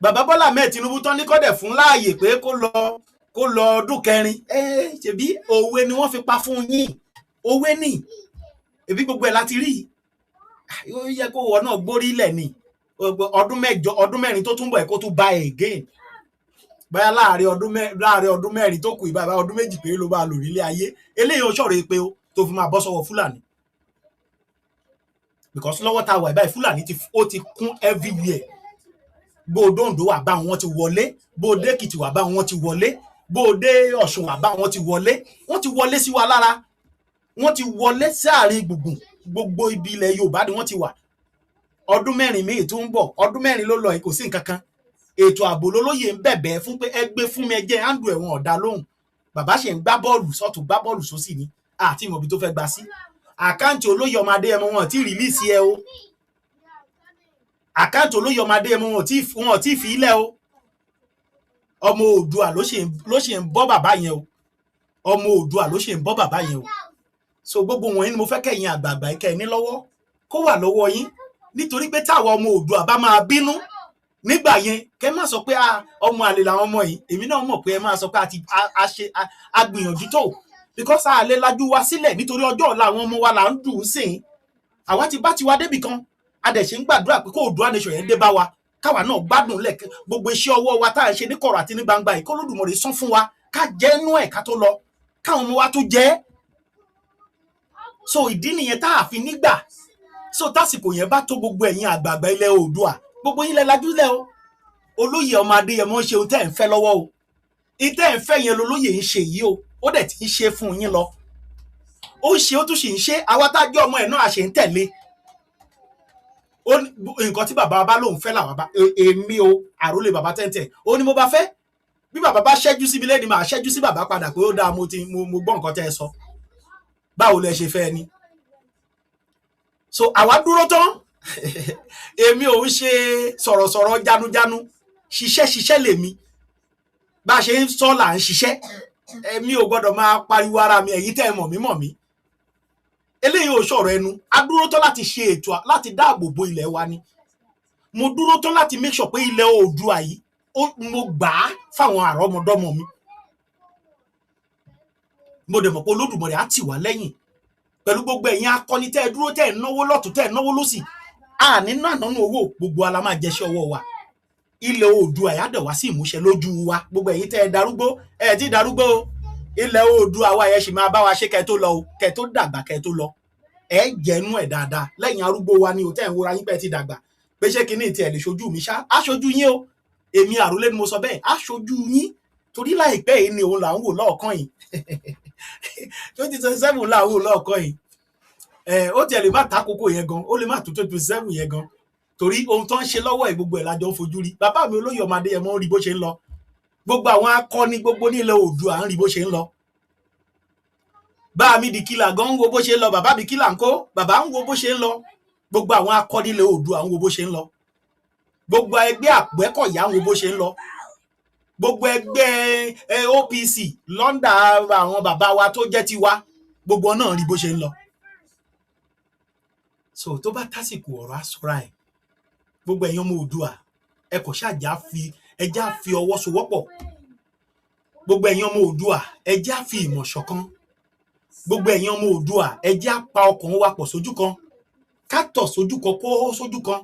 Bàbá Bọ́lá Ahmed Tinubu tán ní kọ́dẹ̀ fún láàyè pé kó lọ ọdún 4. Ṣebí òwe ni wọ́n fi pa fún yín, òwe ni ẹbí gbogbo ẹ̀ láti rí. Ó yẹ kó wọ náà gbórí ilẹ̀ ni ọdún 4 tó túnbọ̀ ẹ̀ kó tún bá ẹ̀ again. Báyà láàrin ọdún 4 tó kù ìbára ọdún 2 péré ló bá lò nílé ayé. Eléyìí ó ṣọ̀rọ̀ pé tó fi máa bọ́ sọ́wọ́ Fúlàní. Because lọ́wọ́ tá a wà báyìí Fúlàní ó ti kún everywhere. Bóòdó Oǹdó wà bá wọn ti wọlé, bóòdé Èkìtì wà bá wọn ti wọlé, bóòdé Ọ̀ṣun wà bá wọn ti wọlé sí wa lára. Wọ́n ti wọlé sáàrin gbùngbùn gbogbo ibi ilẹ̀ Yorùbá ni wọ́n ti wà. Ọdún 4 míì tó ń bọ̀, ọdún 4 ló lọ kò sí nǹkan kan. Ètò ààbò lólóyè ń bẹ̀bẹ̀ fún pé ẹ gbé fún mi, ẹ jẹ́ handle ẹ̀wọ̀n ọ̀dà lóhùn. Bàbá ṣe ń gbá bọ́ọ̀lù sọ́tún gbá bọ́ọ̀lù sósì ni àti ìmọ̀bí tó fẹ́ gbà sí. Àkáǹtì olóyè ọmọ Adéyẹmọ wọn ti rìlíìsì ẹ o. Àkáǹtì olóyè ọmọ Adéyẹmọ wọn ti fi ilẹ̀ o. Ọmọ Oòduà ló ṣe ń bọ́ bàbá yẹn o. Ọmọ Oòduà ló ṣe ń bọ́ bàbá yẹn o. So gbogbo wọn ni mo fẹ́ kẹ́yìn àgbààgbà ikẹ́ ní lọ́wọ́ kó wà lọ́wọ́ yín, nítorí pé táwa ọmọ Oòduà bá máa bínú nígbà yẹn kẹ́ má sọ pé ọmọ àlè làwọn ọmọ yìí. Èmi náà mọ̀ pé ẹ máa sọ pé a gbìyànjú tó, because a lè lajú wa sílẹ̀ nítorí ọjọ́ ọ̀la àwọn ọmọ wa là ń dùn sìn. Àwa ti bá tiwa débì kan, a dẹ̀ ṣe ń gbàdúrà pé kó Oòduà nation yẹn dé bá wa, káwa náà gbádùn lẹ̀ gbogbo iṣẹ́ ọwọ́ wa tá à ń ṣe ní kọ̀rọ̀ àti ní gbangba yìí kó Olódùmarè san fún wa, ká jẹ́ inú ẹ̀ ká tó lọ, káwọn ọmọ wa tó jẹ́. So ìdí nìyẹn tá a fi nígbà. So tásìkò yẹn bá tó gbogbo ẹ̀yin àgbààgbà ilẹ̀ Oòduà, gbogbo yín lẹ lajú lẹ̀ o. Olóyè ọmọ Adéyẹmọ ń ṣe ohun tẹ́ ẹ̀ ń fẹ́ lọ́wọ́ o. Ìtẹ́ ẹ̀ ń fẹ́ yẹn lolóyè ń ṣe yìí o. Ó dẹ̀ ti ń ṣe fún yín lọ. Ó ń ṣe, ó tún sì ń ṣe, àwa tá jẹ́ ọmọ ẹ̀ náà àṣẹ ń tẹ̀lé. Nǹkan tí bàbá bá lóun fẹ́ làwọn bá èmi o Àrólé bàbá tẹ́ntẹ́ ó ní mo bá fẹ́. Bí bàbá bá ṣẹ́jú síbi lẹ́ni máa ṣẹ́jú sí bàbá padà pé ó dáa mo gbọ́ nǹkan tẹ́ ẹ sọ. Báwo lẹ ṣe fẹ́ ni? So àwa dúró tán. Èmi ò ń ṣe sọ̀rọ̀sọ̀rọ̀ jánujánu, ṣiṣẹ́ lèmi. Bá ṣe ń sọ là ń ṣiṣẹ́. Èmi ò gbọ́dọ̀ máa pariwo ara mi, ẹ̀yin tẹ́ ẹ mọ̀ mí. Eléyìí ò ṣọ̀rọ̀ ẹnu. A dúró tán láti ṣe ètò láti dáàbò bo ilẹ̀ wa ni. Mo dúró tán láti make sure pé ilẹ̀ Oòduà yìí mo gbà á fáwọn àrọ́mọdọ́mọ mi. Mo dẹ̀ mọ̀ pé Olódùmarè á tì wá lẹ́yìn pẹ̀lú gbogbo ẹ̀yin akọni tẹ́ ẹ dúró tẹ́ ẹ náwó lọ́tún tẹ́ ẹ náwó lọ́sì. Nínú ànánú owó gbogbo ala máa jẹ́ṣẹ́ ọwọ́ wa. Ilẹ̀ Oòduà yá dẹ̀ wá sí ìmúṣẹ lójú wa. Gbogbo ẹ̀yin tẹ́ ẹ darúgbó, ẹ ti darúgbó o. Ilẹ̀ Oòduà wa yẹn sì máa bá wa ṣe kẹ́ tó lọ o, kẹ́ tó dàgbà kẹ́ tó lọ. Ẹ jẹ́nu ẹ̀ dáadáa lẹ́yìn arúgbó wa ni o tẹ́ ẹ̀ ń wora yín pẹ́ ti dàgbà. Pé ṣé kíní ti ẹ̀ lè ṣojú mi ṣá? Á ṣojú yín o. Èmi Àrólé ni mo sọ bẹ́ẹ̀, á ṣojú yín. Torí láìpẹ́ yìí ni òun là ń wò lọ́ọ̀kan yìí. 2027 là ń wò lọ́ọ̀kan yìí. Ó tiẹ̀ lè má takoko yẹn gan, ó lè má tó 27 yẹn gan. Torí ohun tó ń ṣe lọ́wọ́ ẹ̀ gbogbo ẹ̀ lájọ ń fojú rí. Bàbá mi Olóyè ọmọ Adéyẹmọ ń rí bó ṣe ń lọ. Gbogbo àwọn akọni gbogbo ní ilẹ̀ Oòduà ń rí bó ṣe ń lọ. Bá mi di kílà gan ń wo bó ṣe ń lọ, bàbá mi kílà ń kó, bàbá ń wo bó ṣe ń lọ. Gbogbo àwọn akọni ilẹ̀ Oòduà ń wo bó ṣe ń lọ. Gbogbo ẹgbẹ́ Àgbẹ̀kọ̀yà ń wo bó ṣe ń lọ. Gbogbo ẹgbẹ́ OPC lọ́ndà àwọn bàbá wa tó jẹ́ tiwa, gbogbo náà rí bó ṣe ń lọ. So tó bá tásìkò ọ̀rọ̀ àsọ̀rà ẹ̀, gbogbo ẹ̀yin ọmọ Oòduà ẹ kò ṣàjà ẹjá fi ọwọ́ sowọ́pọ̀. Gbogbo ẹ̀yin ọmọ Oòduà ẹjá fi ìmọ̀ ṣọ̀kan. Gbogbo ẹ̀yin ọmọ Oòduà ẹjá pa ọkàn wa pọ̀ sójú kan. Ká tọ̀ sójú kan kó sójú kan.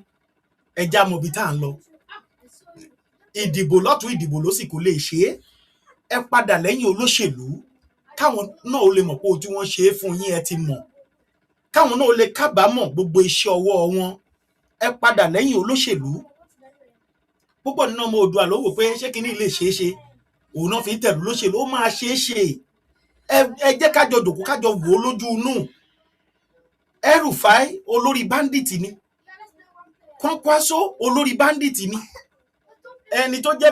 Ẹjá mọ̀ bí tá à ń lọ. Ìdìbò lọ́tún ìdìbò lósì kò lè ṣe é. ẹ padà lẹ́yìn olóṣèlú káwọn náà ó lè mọ̀ pé ohun tí wọ́n ṣe é fún yín ẹ ti mọ̀, káwọn náà ó lè kábàámọ̀ gbogbo iṣẹ́ ọwọ́ wọn. Ẹ padà lẹ́yìn olóṣèlú. Púpọ̀ nínú ọmọ Oòduà ló wò pé ṣé kinní lè ṣeé ṣe, òun náà fi ń tẹ̀lú olóṣèlú, ó máa ṣeé ṣe. Ẹ jẹ́ kájọ jòkó kájọ wò ó lójú inú. El-Rufai olórí bandit ni, Kwankwaso olórí bandit ni, ẹni tó jẹ́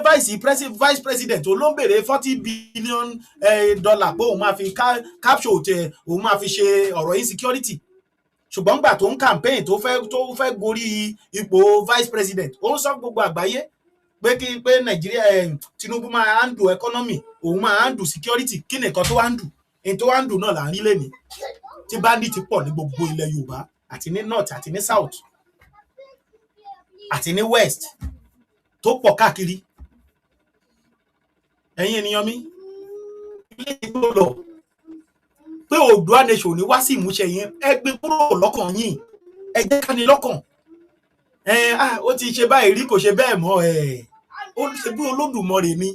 vice president ló ń béèrè $40 billion pé òun máa fi capture òun máa fi ṣe ọ̀rọ̀ insecurity. Ṣùgbọ́n gbà tó ń campaign tó fẹ́ gorí ipò vice president, ó ń sọ gbogbo àgbáyé pé Nàìjíríà Tinubu máa handle economy, òun máa handle security. Kí ni nǹkan tó handle? Èyí tó handle náà là ń rí lẹ́ni tí bandit pọ̀ ní gbogbo ilẹ̀ Yorùbá àti ní north àti ní south àti ní west tó pọ̀ káàkiri. Ẹ̀yin ènìyàn mi, ilé ìgbó lọ pé Oòduà nation ní wá sí ìmúṣẹ yẹn, ẹ gbé kúrò lọ́kàn yín, ẹ jẹ́ ká ní lọ́kàn. Ó ti ṣe báyìí rí, kò ṣe bẹ́ẹ̀ mọ́, ó ṣe bí Olódùmarè ni.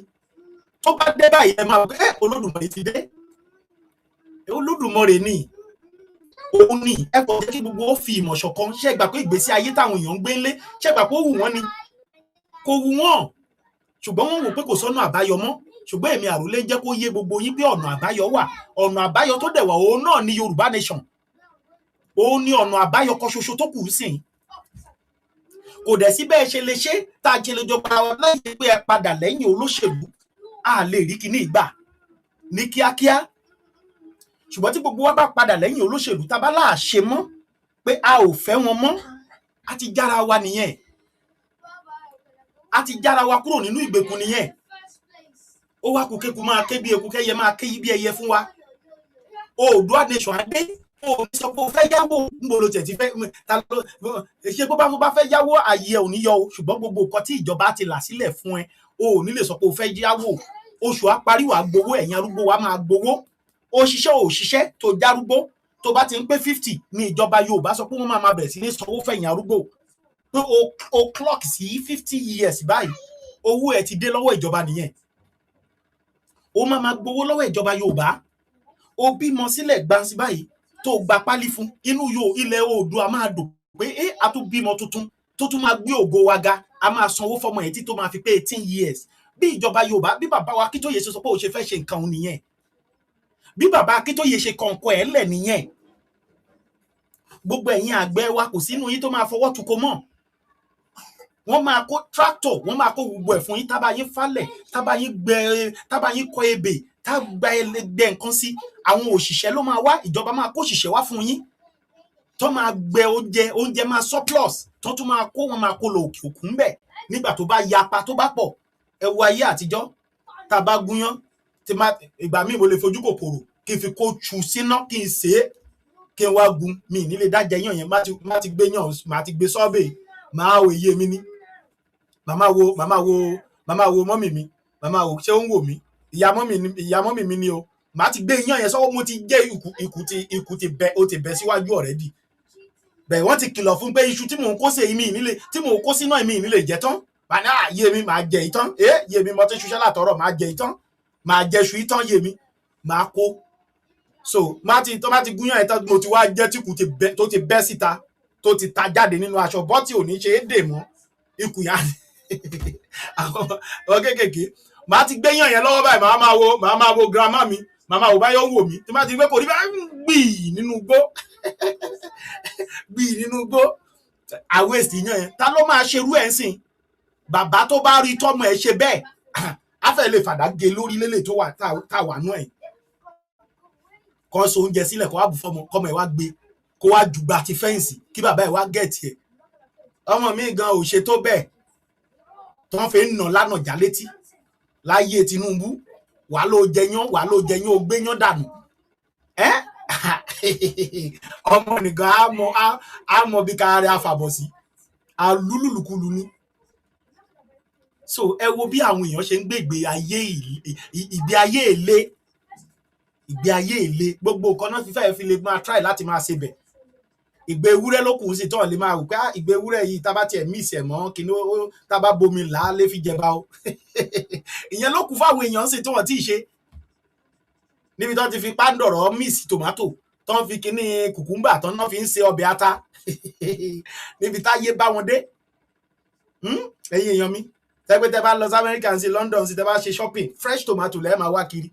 Tó bá dé báyìí ẹ máa pé Olódùmarè ti dé. Olódùmarè ni òun ni. Ẹ kò jẹ́ kí gbogbo ó fi ìmọ̀ ṣọ̀kan. Ṣé ẹ gbà pé ìgbésí ayé táwọn èèyàn ń gbé ńlé, ṣé ẹ gbà pé ó wù wọ́n ni? Kò wù wọ́n, ṣùgbọ́n wọ́n wò pé kò sọ́nà àbáyọ mọ́. Ṣùgbọ́n èmi Àrólé jẹ́ kó yé gbogbo yín pé ọ̀nà àbáyọ wà. Ọ̀nà àbáyọ tó dẹ̀ wà òun náà ni Yorùbá nation. Òun ni ọ̀nà àbáyọ kan ṣoṣo tó kù sí. Kò dẹ̀ sí bẹ́ẹ̀ ṣe lè ṣe tá a ṣe lè jọ para wọn láì pé ẹ padà lẹ́yìn olóṣèlú. A lè rí kíní ìgbà ní kíákíá. Ṣùgbọ́n tí gbogbo wa bá padà lẹ́yìn olóṣèlú, tá bá láà ṣe mọ́ pé a ò fẹ́ wọn mọ́, a ti jára wa nìyẹn. A ti jára wa kúrò nínú ìgbèkùn nìyẹn. Ó wá kù kéku máa ké bí eku, kẹ́yẹ máa ké bí ẹyẹ fún wa. Oòduà nation adé, ó ní sọ pé ó fẹ́ yáwó níbo ló tẹ̀ ti fẹ́ ṣe bó bá fẹ́ yáwó àyè ò ní yọ o. Ṣùgbọ́n gbogbo nǹkan tí ìjọba ti là sílẹ̀ fún ẹ, o ò ní lè sọ pé ó fẹ́ yáwó. Oṣù á parí, wàá gbowó, ẹ̀yin arúgbó wa máa gbowó. Òṣìṣẹ́ tó járúgbó tó bá ti ń pé 50 ní ìjọba Yorùbá sọ pé wọ́n máa bẹ̀rẹ̀ sí ní sanwó fẹ̀yìn arúgbó. Pé o clock sí 50 years báyìí, owó ẹ ti dé lọ́wọ́ ìjọba nìyẹn. Ó máa gbowó lọ́wọ́ ìjọba Yorùbá. Ó bímọ sílẹ̀ gbansi báyìí tó gba pálí fún, inú ilẹ̀ Oòduà máa dùn pé a tún bímọ tuntun tó tún máa gbé ògo wa ga. A máa sanwó fọmọ ẹ̀ tí tó máa fi pé 18 years. Bí ìjọba Yorùbá, bí bàbá wa Akíntóyè ṣe sọ pé ó ṣe fẹ́ ṣe nǹkan òun nìyẹn. Bí bàbá Akíntóyè ṣe kọ̀ǹkọ̀ ẹ̀ lẹ̀ nìyẹn. Gbogbo ẹ̀yin àgbẹ̀ wa kò sínú yín tó máa fọwọ́ tuko mọ́. Wọ́n máa kó tractor, wọ́n máa kó gbogbo ẹ̀ fún yín, tábà yín falẹ̀, tábà yín kọ ebè, tábà gbẹ nǹkan sí. Àwọn òṣìṣẹ́ ló máa wá, ìjọba máa kó òṣìṣẹ́ wá fún yín. Tó máa gbẹ oúnjẹ máa surplus, tó tún máa kó, wọn máa kó lọ òkè òkun bẹ̀. Nígbà tó bá yapa tó bá pọ̀, ẹ wo ayé àtijọ́, tá bá gúnyán, ìgbà míì mo lè fojú kòkòrò kí n fi kó chu síná kí n sè é, kí n wá gun. Mi ní lè dájẹ yàn yẹn, má ti gbé yàn, má ti gbé sọ́ọ̀bẹ̀, máa wo iye mi ní. Màmá wo mọ́mì mi, màmá wo ṣé ó ń wò mí, ìyá mọ́mì mi ni o. Màá ti gbé iyán yẹn sọ́wọ́, mo ti jẹ́ ikú ti bẹ́ síwájú already. Bẹ́ẹ̀ wọ́n ti kìlọ̀ fún pé iṣu tí mò ń kó sí èmi nílé, tí mò ń kó sínú èmi nílé jẹ tán. Bàná yé mi máa jẹ ìtàn, yé mi mo ti ṣiṣẹ́ látọ̀rọ̀ máa jẹ ìtàn, máa jẹ iṣu ìtàn yé mi, máa kó. So tó bá ti gúnyán ẹ̀ tán, mo ti wá jẹ́ tí ikú tó ti bẹ́ síta, tó ti ta jáde nínú aṣọ bọ́tì ò ní ṣe é dè mọ́. Ikú yá àwọn kékèké. Màá ti gbé yàn yẹn lọ́wọ́ báyìí, màá máa wo grandma mi, màmá wo báyọ̀ ń wò mí. Tí má ti gbé kò rí bá gbìí nínú igbó. Gbìí nínú igbó. Àwọn èsì yàn yẹn. Ta ló máa ṣerú ẹ̀ ń sìn? Bàbá tó bá rí tọ́mọ ẹ̀ ṣe bẹ́ẹ̀, á fẹ́ lè fàdá gé lórí lélẹ̀ tó wà tá wà nú ẹ̀. Kọ́ so oúnjẹ sílẹ̀ kó wá bù fọ́mọ, kọ́mọ ẹ̀ wá gbé, kó wá jùgbà ti fẹ́ǹsì kí bàbá ẹ̀ wá gẹ̀ẹ́tì ẹ̀. Ọmọ mi gan ò ṣe tó bẹ́ẹ̀. Tó ń fi nà lánà já létí láyé Tinubu. Wà ló jẹyán ó gbéyán dànù. Ọmọ nìkan á mọ bí káàárẹ̀ àfàbọ̀ sí. Alúlùlùkulù ni. So ẹ wo bí àwọn èèyàn ṣe ń gbé ìgbé ayé èlé. Gbogbo nǹkan náà fi lè máa try láti máa ṣe bẹ̀. Ìgbé ewúrẹ́ ló kù sí tán lè máa rò pé ìgbé ewúrẹ́ yìí tá bá tiẹ̀ mí ìsẹ̀ mọ́ kí ní tá bá bomi là á lè fi jẹba o. ìyẹn ló kù fáwọn èèyàn ṣe tí wọ́n ti ṣe níbi tó ti fi pándọ̀rọ̀ míìsì tòmátò tó ń fi kíní kùkúmbà tó ń fi ń ṣe ọbẹ̀ ata níbi táyé bá wọn dé. ẹ̀yin èèyàn mi tẹ́gbẹ́ tẹ́ bá lọ sí Amẹ́ríkà sí London sí tẹ́ bá ṣe shopping fresh tomato lẹ́ẹ̀ máa wá kiri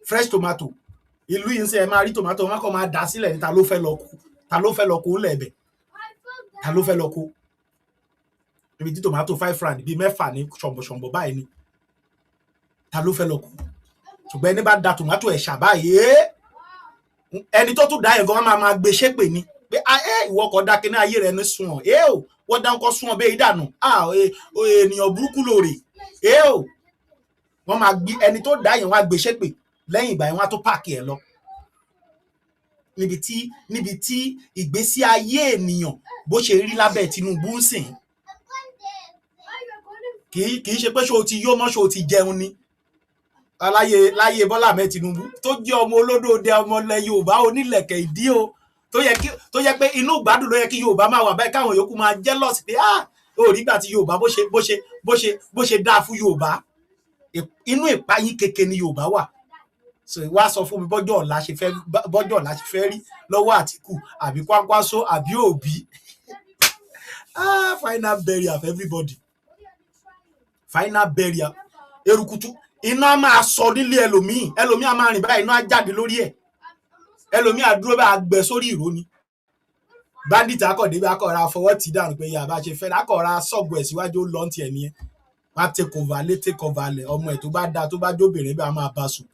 fresh tomato ìlú yìí ń ṣe ẹ máa rí tomato wọn kàn máa dà sílẹ̀ ní ta ló fẹ́ lọ kó lẹ́ẹ̀bẹ̀ ta ló fẹ́ lọ kó ibi tí tomato 5 franc bíi 6 ní ṣọ̀mbọ̀ṣọ̀mbọ̀ báyìí ni ta ló fẹ́ lọ kó ṣùgbọ́n ẹni bá da tomato ẹ̀ ṣàbáyé ẹni tó tún dá yẹn gan máa gbé ṣépè ni pé ìwọ kò dá kíní ayé rẹ ní sunwọ̀n o wọ́n dá nǹkan sunwọ̀n bẹ́ẹ̀ dànù ènìyàn burúkú lóore o wọ́n máa gbé ẹni tó dá yẹn wá gbé ṣépè lẹ́yìn ìgbà yẹn wọ́n á tó páàkì ẹ̀ lọ níbi tí ìgbésí ayé ènìyàn bó ṣe rí lábẹ́ Tinubu ń sìn kì í ṣe pé ṣé o ti yó mọ́ ṣé o ti jẹun ni láyé Bọ́lá Ahmed Tinubu tó jẹ́ ọmọ olódòdó ọmọ ilẹ̀ Yorùbá onílẹ̀kẹ̀ ìdí o tó yẹ pé inú ìgbádùn ló yẹ kí Yorùbá máa wà báyìí káwọn yòókù máa jealous pé orígbà tí Yorùbá bó ṣe dáa fún Yorùbá inú ìpayín keke ni Yorùbá wà so wá sọ fún mi bọ́jọ́ ọ̀la ṣe fẹ́ rí lọ́wọ́ Àtíkù àbí Kwankwaso àbí Òbí final burial of everybody final burial erukutu iná máa sọ nílé ẹlòmíì á máa rìn báyìí iná á jáde lórí ẹ̀ ẹlòmíì á dúró bá gbẹ sórí ìró ni bandit akọ̀dé bí akọ̀ra fọwọ́ tì dànù pé yàrá ṣe fẹ́ akọ̀ra sọ̀gbọ̀ ẹ̀ síwájú ó lọ́ntì ẹ̀ nìyẹn wá take over lẹ̀ ọmọ ẹ̀ tó bá dáa tó bá jóbìnrin bá máa bá sùn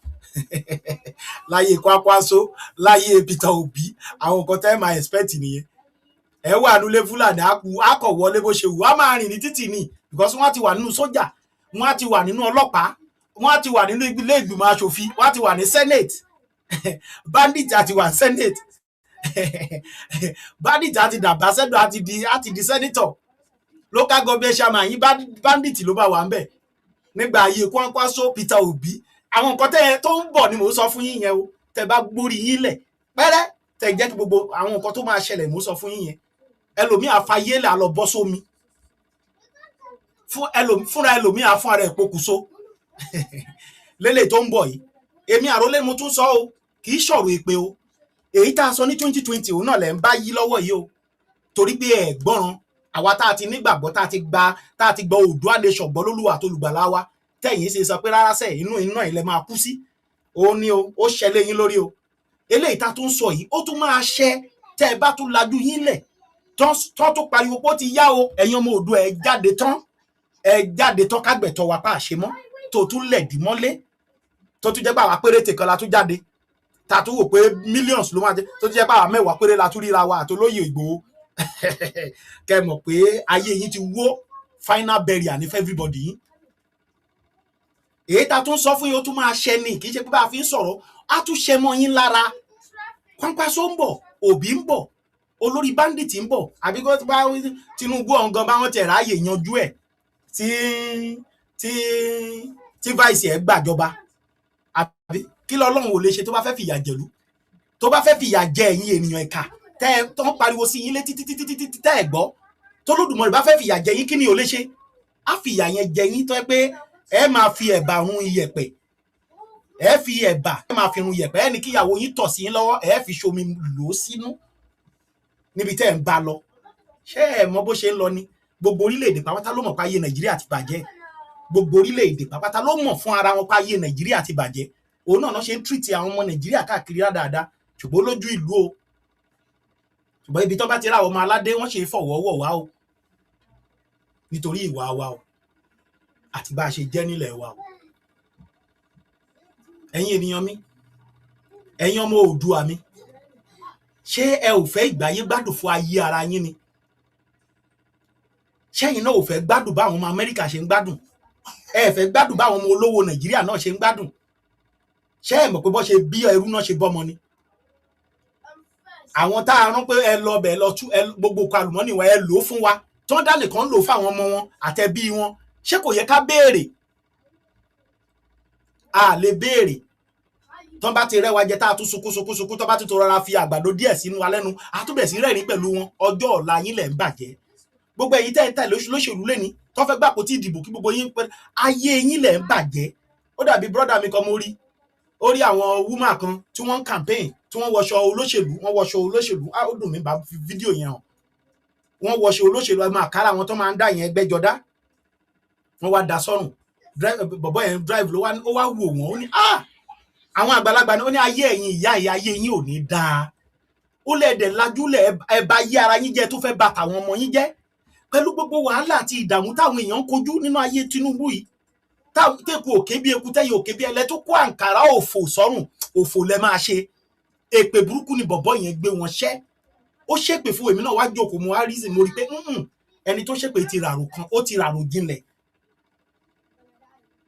láyé Kwankwaso láyé Peter Obi àwọn nǹkan tẹ́ máa expect nìyẹn ẹ wà nílé Fúlàní akọ̀ wọlé bó ṣe wù á máa rìn ní títì ni because wọ́n ti wà nínú sójà wọ́n ti wà nínú ọlọ́pàá wọ́n ti wà nínú ilé ìgbìmọ̀ aṣòfin wọ́n ti wà ní senate bandit àti wà senate bandit àti dàbàṣẹ́dọ̀ àti di senator local government chairman yìí bandit ló bá wà ń bẹ̀ nígbà ayé Kwankwaso Peter Obi àwọn nǹkan tẹ́ tó ń bọ̀ ni mò ń sọ fún yín yẹn o tẹ́ bá gbórí yín lẹ̀ pẹ́rẹ́ tẹ́ jẹ́ kí gbogbo àwọn nǹkan tó máa ṣẹlẹ̀ mò ń sọ fún yín yẹn ẹlòmíì àfayé là lọ bọ́ sómi fúnra ẹlòmíì àfún ara ẹ̀ pokùnso lélẹ̀ tó ń bọ̀ yìí èmi àrólé mo tún sọ o kì í ṣọ̀rọ̀ èpè o èyí tá a sọ ní 2020 òun náà lẹ̀ ń bá yí lọ́wọ́ yìí o torí pé ẹ̀ gbọ́ràn àwa tá a ti nígbàgbọ́ tá a ti gbọ́ Oòduà nation gbọ́ lólúwa tó lùgbàlà wa tẹ̀yìn ṣe sọ pé rárá sẹ́ inú iná ilẹ̀ máa kú sí òun ni o ó ṣẹlẹ̀ yín lórí o eléyìí tá a tún sọ yìí ó tún máa ṣẹ tẹ́ ẹ bá tún lajú yín lẹ̀ tán tó pariwo pé ó ti yá o ẹ̀yin ọmọ Oòduà ẹ jáde tán kágbẹ̀tọ̀ wa pa àṣemọ́ tó tún lẹ̀dí mọ́lé tó tún jẹ́ pé àwa péréte kan la tún jáde ta tún wò pé millions ló máa jẹ́ tó tún jẹ́ pé àwa 10 péré la tún ríra wa àtolóyè Ìgbòho kẹ́ mọ̀ pé ayé yín ti wó final burial ní everybody yín èyí ta tún sọ fún yín ó tún máa ṣẹ ní kì í ṣe pé bá a fi ń sọ̀rọ̀ á tún ṣẹ mọ́ yín lára Kwankwaso ń bọ̀ Òbí ń bọ̀ olórí bandit ń bọ̀ àbí kó bá Tinubu ọ̀ngàn bá wọn tẹ̀ ráàyè yanjú ẹ̀ tí vice ẹ̀ gbàjọba àbí kí lọ́lọ́run ò lè ṣe tó bá fẹ́ fìyà jẹ̀lú tó bá fẹ́ fìyà jẹ ẹ̀yin ènìyàn ẹ̀ka tẹ́ ẹ tó ń pariwo sí yín létí títí tẹ́ ẹ gbọ́ tó Olódùmarè bá fẹ́ fìyà jẹ yín kí ni ò lè ṣe á fìyà yẹn jẹ yín tó yẹ pé ẹ máa fi ẹ̀bà run iyẹ̀pẹ̀ ẹ fi ẹ̀bà ẹ máa fi run iyẹ̀pẹ̀ ẹ ní kíyàwó yín tọ̀ sí yín lọ́wọ́ ẹ fi ṣomi lò ó sínú níbi tẹ́ ẹ ń bá lọ ṣé ẹ mọ bó ṣe ń lọ ni gbogbo orílẹ̀-èdè pátá ló mọ̀ pé ayé Nàìjíríà ti bàjẹ́ gbogbo orílẹ̀-èdè pátá ló mọ̀ fún ara wọn pé ayé Nàìjíríà ti bàjẹ́ òun náà ṣe ń tírìtì àwọn ọmọ Nàìjíríà káàkiri dáadáa ṣùgbọ́n lójú ìlú o ṣùgbọ́n ibi tó bá ti ra ọmọ aládé wọ́n ṣe fọ̀wọ́wọ̀ wá o nítorí ìwà wa o àti bá a ṣe jẹ́ nílẹ̀ wa o ẹ̀yin ènìyàn mi ẹ̀yin ọmọ Oòduà mi ṣé ẹ ò fẹ́ ìgbáyé gbádùn fún ayé ara yín ni ṣẹ́yìn náà ò fẹ́ gbádùn báwọn ọmọ Amẹ́ríkà ṣe ń gbádùn ẹ fẹ́ gbádùn báwọn ọmọ olówó Nàìjíríà náà ṣe ń gbádùn ṣé ẹ mọ̀ pé bọ́ ṣe bí ẹrú náà ṣe bọ́mọ ni àwọn tá a rán pé ẹ lọ bẹ̀ lọ tú gbogbo nǹkan àlùmọ́nì wọn ẹ lò ó fún wa tí wọ́n dá nìkan lò fáwọn ọmọ wọn àtẹbí wọn ṣé kò yẹ ká béèrè a lè béèrè tán bá ti rẹwà jẹ tá a tún sunkún tán bá ti tó rọra fi àgbàdo díẹ̀ sínú alẹ́nu a tún bẹ̀ sí rẹ́rìn pẹ̀lú wọn ọjọ́ ọ̀la yín lẹ̀ ń bàjẹ́ gbogbo ẹ̀yin tẹ́ ẹ tẹ̀lé lóṣèlú lẹ́ni tó fẹ́ gbà kó tí ìdìbò kí gbogbo yín pẹ́ ayé yín lẹ̀ ń bàjẹ́. Ó dàbí brọ́dà mi kan mo rí ó rí àwọn woman kan tí wọ́n ń campaign tí wọ́n wọṣọ olóṣèlú ó dùn mí bá fídíò yẹn hàn. Wọ́n wọṣọ olóṣèlú ẹ máa kára àwọn tó máa ń dá yẹn ẹgbẹ́jọ dá, wọ́n wá da sọ́rùn bọ̀bọ́ yẹn drive ló ó wá wò wọ́n ó ní àwọn àgbàlagbà ni ó ní ayé ẹ̀yin ìyá ayé yín ò ní dáa, ó lẹ̀dẹ̀ lajúlẹ̀ ẹ bá yí ara yín jẹ́ tó fẹ́ bà tàwọn ọmọ yín jẹ́ pẹ̀lú gbogbo wàhálà àti ìdààmú táwọn èèyàn ń kojú nínú ayé Tinubu yìí. Tẹ́kù òkè bí eku tẹ́yẹ òkè bí ẹlẹ́ tó kó àǹkàrá òfò sọ́rùn, òfò lẹ máa ṣe. Èpè burúkú ni bọ̀bọ́ yẹn gbé wọn ṣẹ́. Ó ṣépè fún èmi náà wá jókòó mo wá reason mo rí pé ẹni tó ṣépè ti ràrò kan ó ti ràrò jinlẹ̀.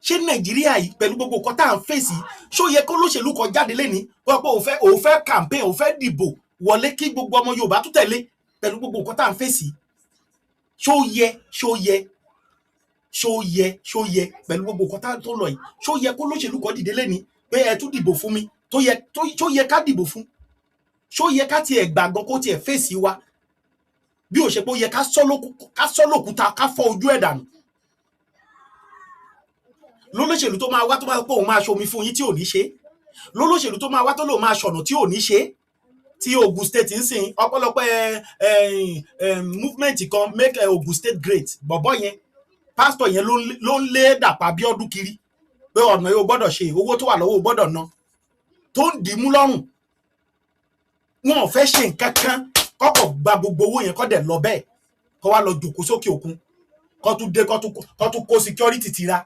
Ṣé Nàìjíríà yìí pẹ̀lú gbogbo nǹkan tá à ń fèsì ṣó yẹ kó lóṣèlú kan jáde lẹ́ni wọ́n pé òun fẹ́ campaign òun fẹ́ dìbò wọlé kí gbogbo ọmọ Yorùbá tún tẹ̀lé pẹ̀lú gbogbo nǹkan tá à ń fèsì? Ṣó yẹ pẹ̀lú gbogbo nǹkan tó lọ yìí ṣó yẹ kó lóṣèlú kan dìde lẹ́ni pé ẹ tún dìbò fún mi ṣó yẹ ká dìbò fún? Ṣó yẹ ká tiẹ̀ gbàgbọ́ kó tiẹ̀ fèsì wa bí ò ṣe pé ó yẹ ká sọ́ lókúta ká fọ́ ojú ẹ̀ dànù? Lólóṣèlú tó máa wá tó máa pé òun máa ṣomi fún yín tí ò ní ṣe, lólóṣèlú tó máa wá tó lóun máa ṣọ̀nà tí ò ní ṣe. Tí Ogun State ń sìn ọ̀pọ̀lọpọ̀ movement kan make Ogun State great, bọ̀bọ̀ yẹn pásítọ̀ yẹn ló ń lé Dàpọ̀ Abíọ́dún kiri pé ọ̀nà yóò gbọ́dọ̀ ṣe owó tó wà lọ́wọ́ gbọ́dọ̀ ná tó ń dì í mú lọ́rùn. Wọn ò fẹ́ ṣe nǹkan kan kọ́kọ́ gba gbogbo owó yẹn kọ́ dẹ̀ lọ bẹ́ẹ̀ kọ́ wá lọ jòkó sókè òkun kọ́ tún dé kọ́ tún kó security tira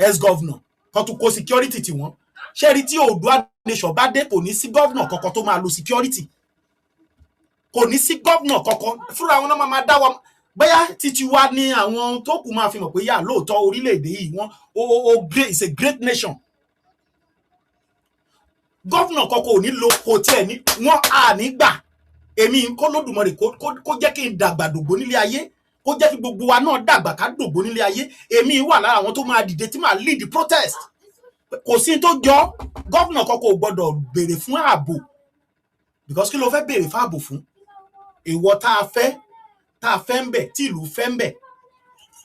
ex-governor kọ́ tún kó security tí wọ́n ṣe rí tí Oòduà nation bá dé kò ní sí governor kankan tó máa lo security, kò ní sí governor kankan fúnra wọn náà máa dá wọn bóyá títí wá ní àwọn tó kù máa fi mọ̀ pé yà lóòótọ́ orílẹ̀-èdè yìí wọ́n great, it's a great nation. Governor kankan ò ní lo kò tiẹ̀ ní wọ́n à ní gbà. Èmi kọ́ Lódùmarè kó jẹ́ kí n dàgbà dògbò nílé ayé kó jẹ́ kí gbogbo wa náà dàgbà ká dògbò nílé ayé. Èmi wà lára àwọn tó máa dìde tí máa lead the protest. Kò sí tó jọ governor kankan ò gbọdọ̀ béèrè fún ààbò because kí ló fẹ́ béèrè fún ààbò fún? Ìwọ tá a fẹ́ ń bẹ̀ tí ìlú fẹ́ ń bẹ̀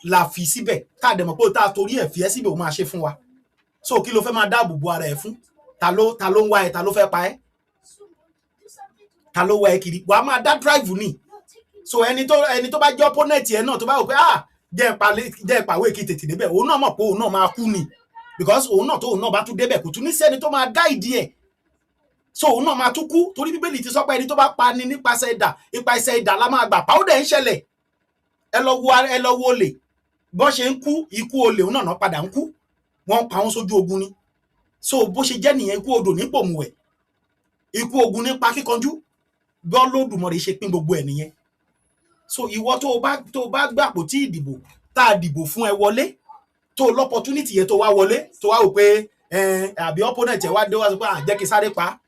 la fi síbẹ̀ tá a dẹ̀ mọ̀ pé tá a torí ẹ̀ fi ẹ́ síbẹ̀ ó máa ṣe fún wa. So kí ló fẹ́ máa dáàbò bo ara ẹ̀ fún? Ta ló ń wá ẹ, ta ló fẹ́ pa ẹ́, ta ló wá ẹ kiri? Wàá máa dá drive ni. So ẹni tó bá jẹ́ opponent ẹ náà tó bá wò pé jẹ́ ìpàwé kí tètè débẹ̀ òun náà mọ̀ pé òun náà máa kú ni because òun náà tó òun náà bá tún débẹ̀ kò tún ní sẹ́ni tó máa guide ẹ̀. So òun náà máa tún kú torí Bíbélì ti sọ pé ẹni tó bá pa ni nípasẹ̀ idà la máa gbà pa ó dẹ̀ ń ṣẹlẹ̀. Ẹ lọ wo olè bọ́n ṣe ń kú ikú olè òun náà padà ń kú wọ́n pa wọ́n sójú ogun ni. So bó ṣe jẹ́ nìyẹn ikú odò ní pòmùwẹ̀ ikú ogun nípa kíkanjú bí Olódùmarè ṣe pín gbogbo ẹ̀ nìyẹn. So ìwọ tó bá gbàpò tí ìdìbò tá a dìbò fún ẹ wọlé tó l'opportunity yẹn tó wá wọlé tó wá wò pé àbí opponent ẹ wá dé wá sọ pé jẹ́ kí sáré pa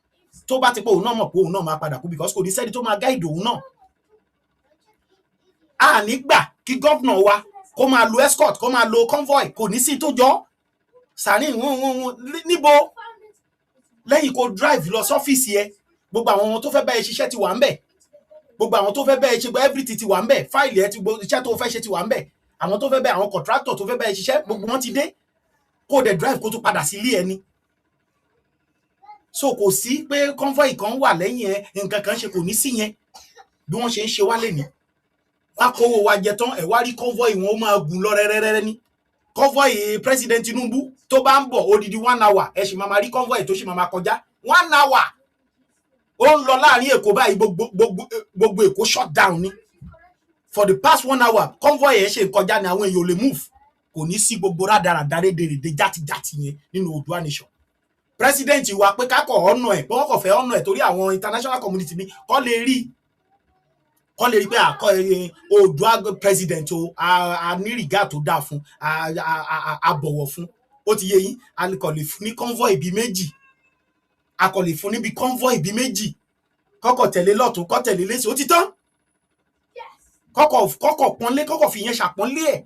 tó bá ti pé òun náà mọ̀ pé òun náà máa padà kú because kò ní sẹ́ni tó máa guide òun náà. A ní gbà kí governor wa kó máa lo escort kó máa lo convoy kò ní sí tó jọ sàárín níbo lẹ́yìn kó drive lọ sọ́fíìsì ẹ gbogbo àwọn tó fẹ́ bá ẹ ṣiṣẹ́ ti wà ń bẹ̀ gbogbo àwọn tó fẹ́ bá ẹ ṣe everything ti wà ń bẹ̀ fáìlì ẹ ti gbogbo iṣẹ́ tó fẹ́ ṣe ti wà ń bẹ̀ àwọn tó fẹ́ bá àwọn contractor tó fẹ́ bá ẹ ṣiṣẹ́ gbogbo wọn ti dé kó dẹ̀ drive kó tún padà sí ilé ẹni. So kò sí pé convoy kan wà lẹ́yìn ẹ nǹkan kan ṣe kò ní sí yẹn bí wọ́n ṣe ń ṣe wálé ní wá kówó wa jẹ tán ẹ wá rí convoy wọn ó máa gùn lọ rẹ́rẹ́rẹ́rẹ́ ní convoy president Tinubu tó bá ń bọ̀ odidi 1 hour ẹ sì máa rí convoy tó sì máa kọjá 1 hour ó ń lọ láàrin Èkó báyìí gbogbo Èkó shut down ni for the past 1 hour convoy ẹ ṣe kọjá ni àwọn èèyàn ò lè move kò ní sí gbogbo rádaràdà rédèrèdè játijàti yẹn nínú Oòduà nation. President wa pé kákọ̀ ọ̀nà ẹ̀ pé wọ́n kọ̀ fẹ́ ọ̀nà ẹ̀ torí àwọn international community ni kọ́ lè rí pé Oòduà president o a ní rìgá tó dáa fún a bọ̀wọ̀ fún ó ti yé yín a kò lè fún ní convoy bíi méjì a kò lè fún níbi convoy bíi méjì kọ́kọ̀ tẹ̀lé lọ́tún kọ́ tẹ̀lé lẹ́sìn ó ti tán kọ́kọ̀ pọ́nlé kọ́kọ̀ fi yẹn ṣàpọ́nlé ẹ̀